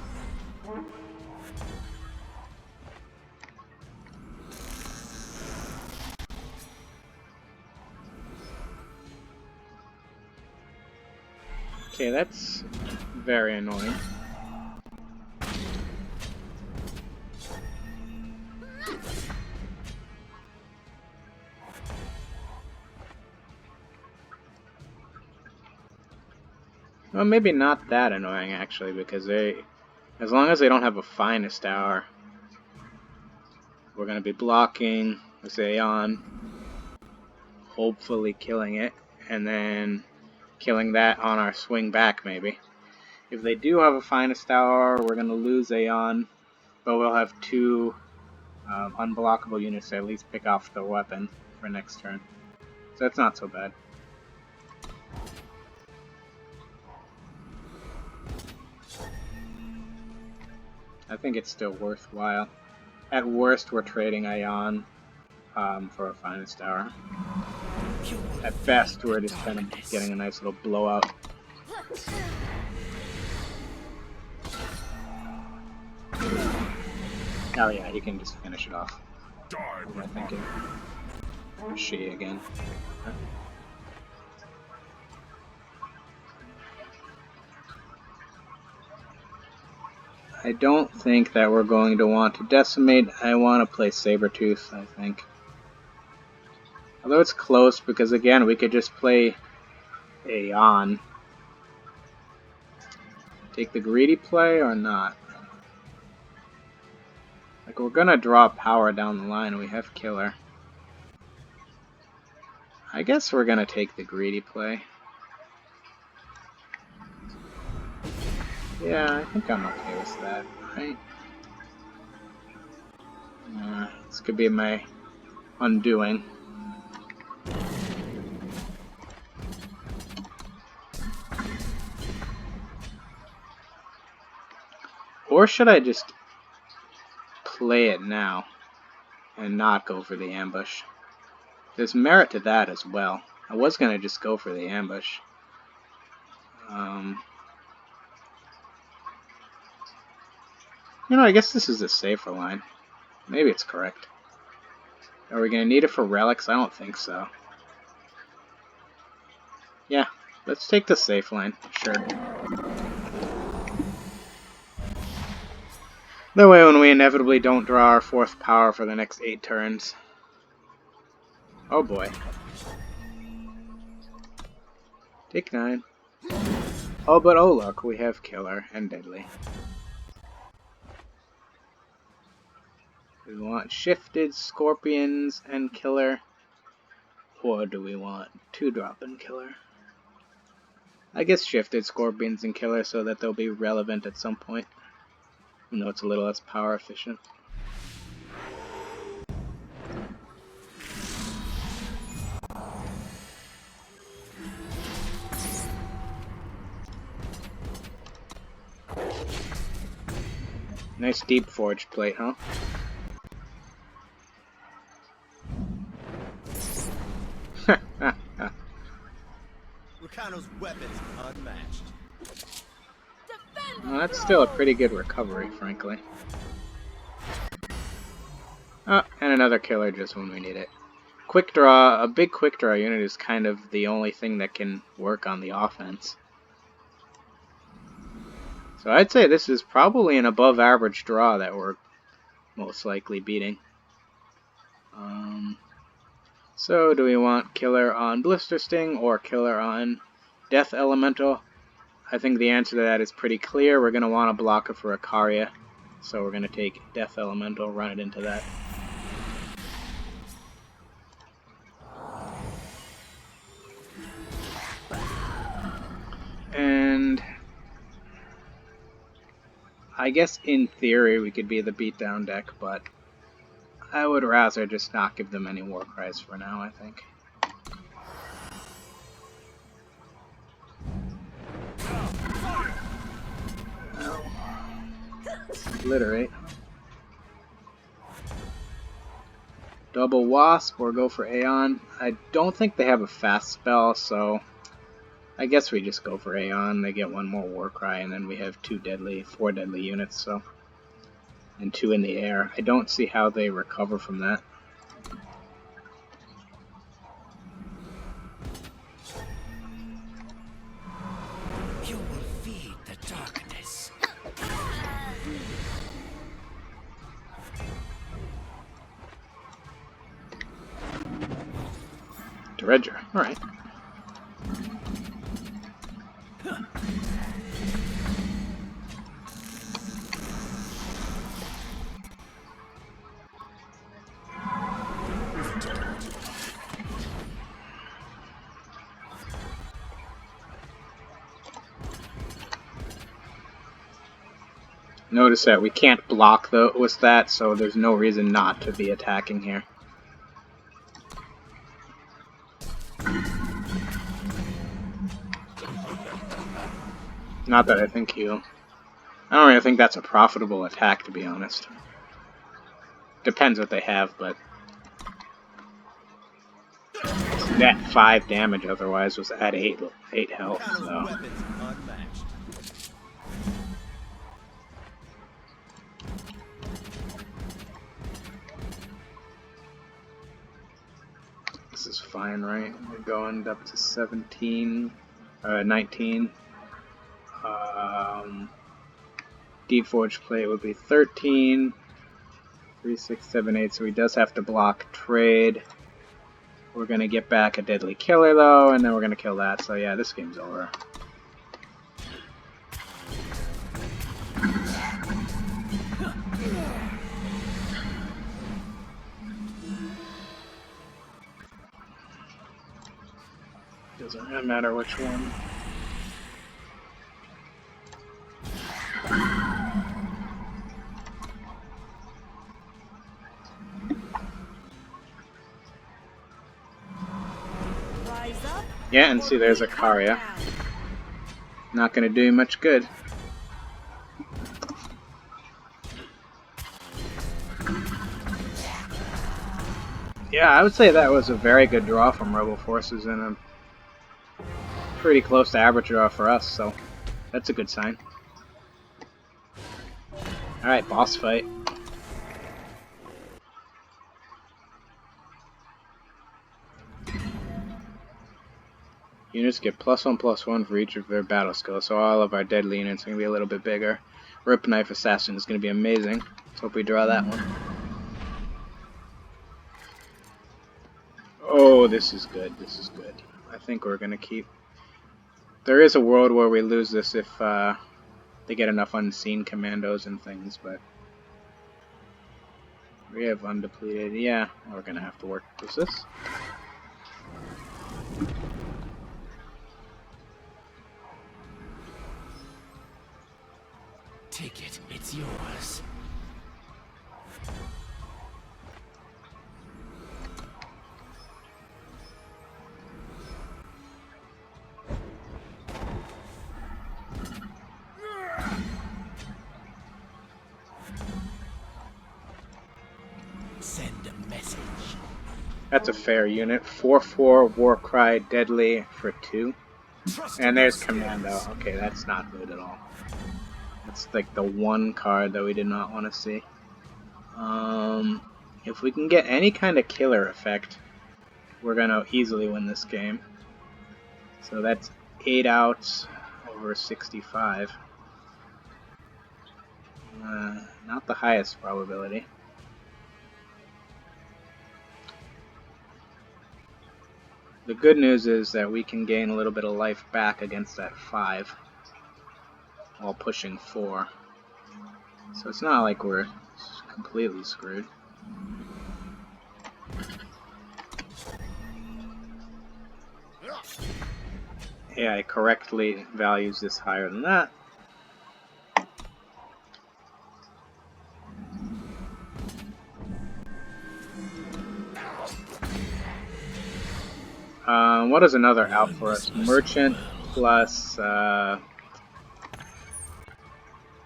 Okay, that's very annoying. Well, maybe not that annoying actually, because as long as they don't have a finest hour, we're going to be blocking with Ayan, hopefully killing it, and then killing that on our swing back maybe. If they do have a finest hour, we're going to lose Ayan, but we'll have 2 unblockable units to at least pick off the weapon for next turn. So that's not so bad. I think it's still worthwhile. At worst, we're trading Ayan for a finest hour. At best, we're just kind of getting a nice little blowout. Oh yeah, you can just finish it off. What am I thinking? She again. I don't think that we're going to want to decimate. I want to play Saber-Tooth, I think. Although it's close, because again, we could just play Ayan. Take the greedy play or not? Like, we're gonna draw power down the line, and we have killer. I guess we're gonna take the greedy play. Yeah, I think I'm okay with that, right? This could be my undoing. Or should I just play it now and not go for the ambush? There's merit to that as well. I was going to just go for the ambush. You know, I guess this is a safer line. Maybe it's correct. Are we going to need it for relics? I don't think so. Yeah, let's take the safe line. Sure. That way when we inevitably don't draw our 4th power for the next 8 turns. Oh boy. Take 9. Oh, but oh look, we have Killer and Deadly. Do we want Shifted, Scorpions, and Killer? Or do we want 2-drop and Killer? I guess Shifted, Scorpions, and Killer so that they'll be relevant at some point. Even though it's a little less power efficient. Nice deep forged plate, huh? Ricano's weapons unmatched. Well, that's still a pretty good recovery, frankly. Oh, and another killer just when we need it. Quick draw, a big quick draw unit is kind of the only thing that can work on the offense. So I'd say this is probably an above average draw that we're most likely beating. So do we want killer on Blistersting or killer on Death Elemental? I think the answer to that is pretty clear. We're going to want a blocker for Icaria. So we're going to take Death Elemental, run it into that. And I guess in theory we could be the beatdown deck, but I would rather just not give them any war cries for now, I think. Obliterate. Double Wasp or go for Ayan. I don't think they have a fast spell, so I guess we just go for Ayan. They get one more Warcry, and then we have 4 deadly units, so, and 2 in the air. I don't see how they recover from that. You will feed the darkness. Dredger. Alright. Notice that we can't block with that, so there's no reason not to be attacking here. Not that I think you... I don't really think that's a profitable attack, to be honest. Depends what they have, but... Net 5 damage otherwise was at 8 health, so... This is fine, right? We're going up to 19. Deep Forge plate would be 13. 3, 6, 7, 8, so he does have to block trade. We're going to get back a deadly killer, though, and then we're going to kill that. So yeah, this game's over. Doesn't really matter which one. Yeah, and see, there's a Karya. Not gonna do much good. Yeah, I would say that was a very good draw from Rebel Forces and a pretty close to average draw for us, so that's a good sign. Alright, boss fight. Units get +1/+1 for each of their battle skills, so all of our deadly units are going to be a little bit bigger. Ripknife Assassin is going to be amazing. Let's hope we draw that one. Oh, this is good. This is good. I think we're going to keep... There is a world where we lose this if they get enough unseen commandos and things, but... We have undepleted. Yeah, we're going to have to work with this. Take it. It's yours. Send a message. That's a fair unit. 4/4 Warcry Deadly for 2. And there's Commando. Okay, that's not good at all. That's like the one card that we did not want to see. If we can get any kind of killer effect, we're going to easily win this game. So that's 8 outs over 65. Not the highest probability. The good news is that we can gain a little bit of life back against that 5 while pushing 4. So it's not like we're completely screwed. AI correctly values this higher than that. What is another out for us? Merchant plus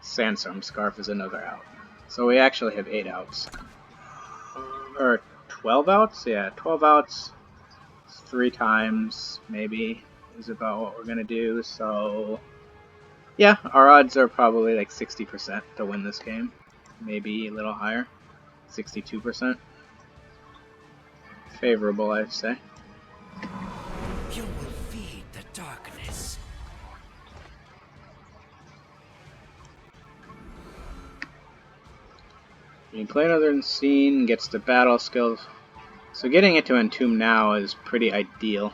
Sandstorm Scarf is another out. So we actually have 8 outs. Or 12 outs? Yeah, 12 outs 3 times, maybe, is about what we're going to do. So, yeah, our odds are probably like 60% to win this game. Maybe a little higher. 62%. Favorable, I'd say. You will feed the darkness. When you play another Unseen, gets the battle skills. So getting into Entomb now is pretty ideal.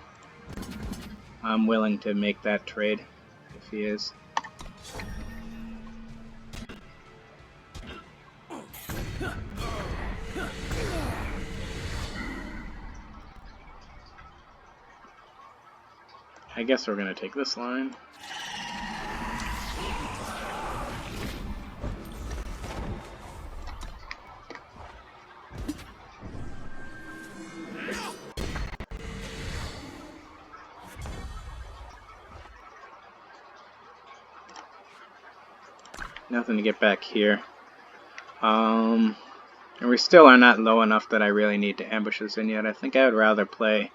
I'm willing to make that trade, if he is. I guess we're going to take this line. Nothing to get back here. And we still are not low enough that I really need to ambush this in yet. I think I would rather play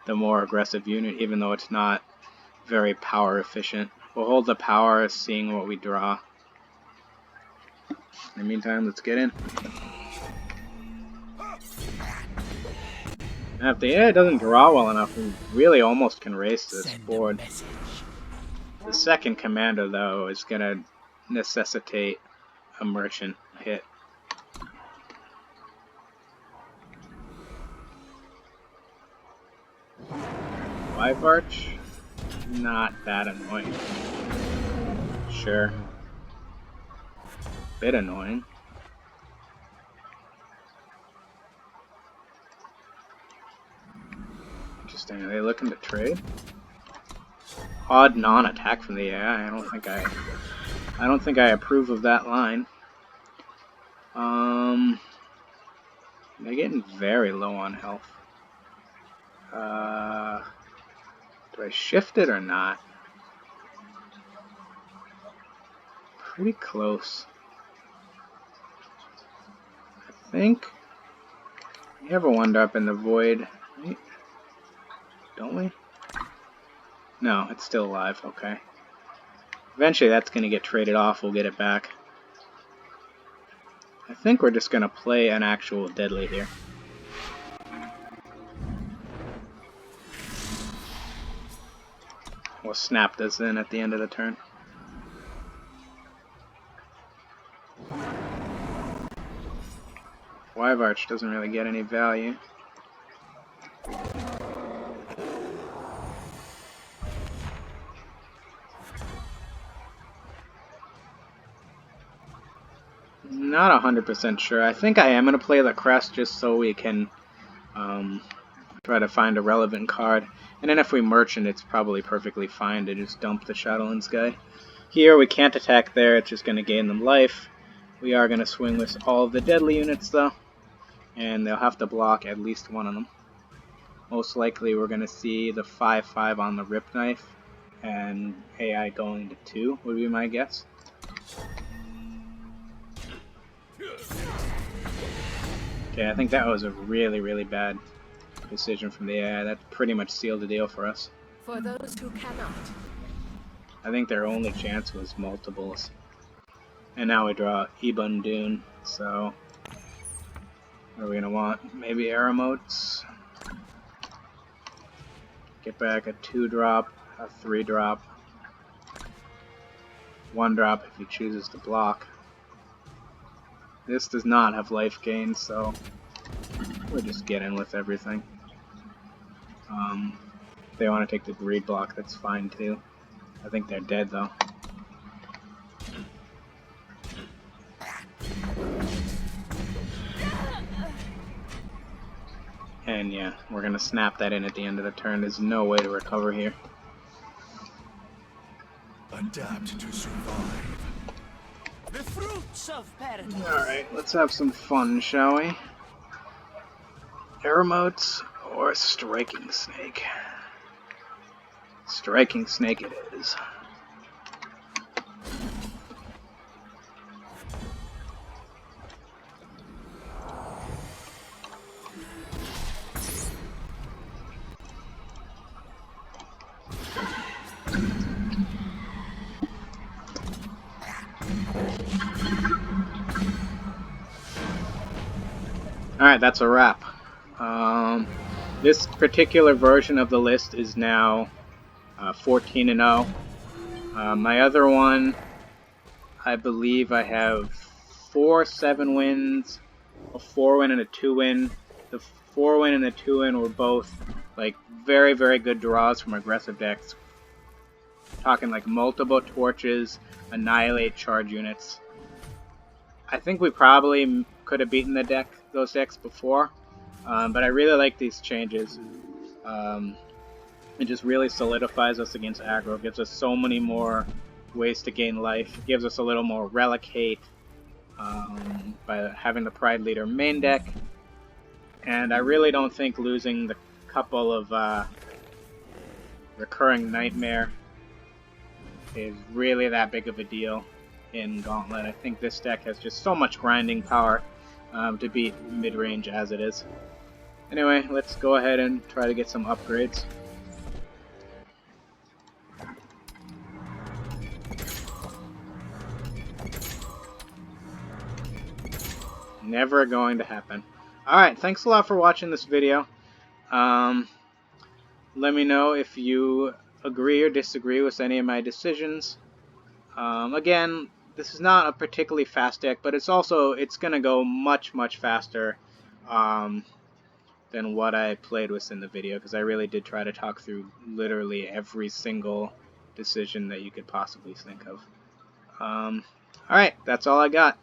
the more aggressive unit, even though it's not very power efficient. We'll hold the power, seeing what we draw. In the meantime, let's get in. Now, if the AI doesn't draw well enough, we really almost can race this board. The second commander, though, is going to necessitate a merchant hit. Live Arch? Not that annoying. Sure. Bit annoying. Interesting. Are they looking to trade? Odd non-attack from the AI. I don't think I approve of that line. They're getting very low on health. Do Do I shift it or not? Pretty close. I think we have a 1-drop in the void, right? Don't we? No, it's still alive. Okay. Eventually that's going to get traded off. We'll get it back. I think we're just going to play an actual deadly here. We'll snap this in at the end of the turn. Wyvarch doesn't really get any value. Not 100% sure. I think I am going to play the Crest just so we can try to find a relevant card. And then if we merchant, it's probably perfectly fine to just dump the Shadowlands guy. Here, we can't attack there. It's just going to gain them life. We are going to swing with all of the deadly units, though. And they'll have to block at least one of them. Most likely, we're going to see the 5/5 on the Ripknife. And AI going to 2 would be my guess. Okay, I think that was a really, really bad decision from the AI. That pretty much sealed the deal for us. For those who cannot. I think their only chance was multiples. And now we draw Ebon Dune, so what are we going to want? Maybe Aramotes. Get back a 2-drop, a 3-drop, 1-drop if he chooses to block. This does not have life gain, so we'll just get in with everything. If they want to take the greed block, that's fine too. I think they're dead though. And yeah, we're gonna snap that in at the end of the turn. There's no way to recover here. Adapt to survive. The fruits of paradise. Alright, let's have some fun, shall we? Aramotes or Striking Snake? Striking Snake it is. Alright, that's a wrap. This particular version of the list is now 14-0. My other one, I believe I have 4 7-wins, a 4-win and a 2-win. The 4-win and the 2-win were both like very, very good draws from aggressive decks. Talking like multiple torches, annihilate charge units. I think we probably could have beaten those decks before, but I really like these changes. It just really solidifies us against aggro. Gives us so many more ways to gain life. It gives us a little more relic hate by having the Prideleader main deck. And I really don't think losing the couple of recurring Nightmare is really that big of a deal in Gauntlet. I think this deck has just so much grinding power to beat mid-range as it is. Anyway, let's go ahead and try to get some upgrades. Never going to happen. Alright, thanks a lot for watching this video. Let me know if you agree or disagree with any of my decisions. Again, this is not a particularly fast deck, but it's going to go much, much faster than what I played with in the video, because I really did try to talk through literally every single decision that you could possibly think of. Alright, that's all I got.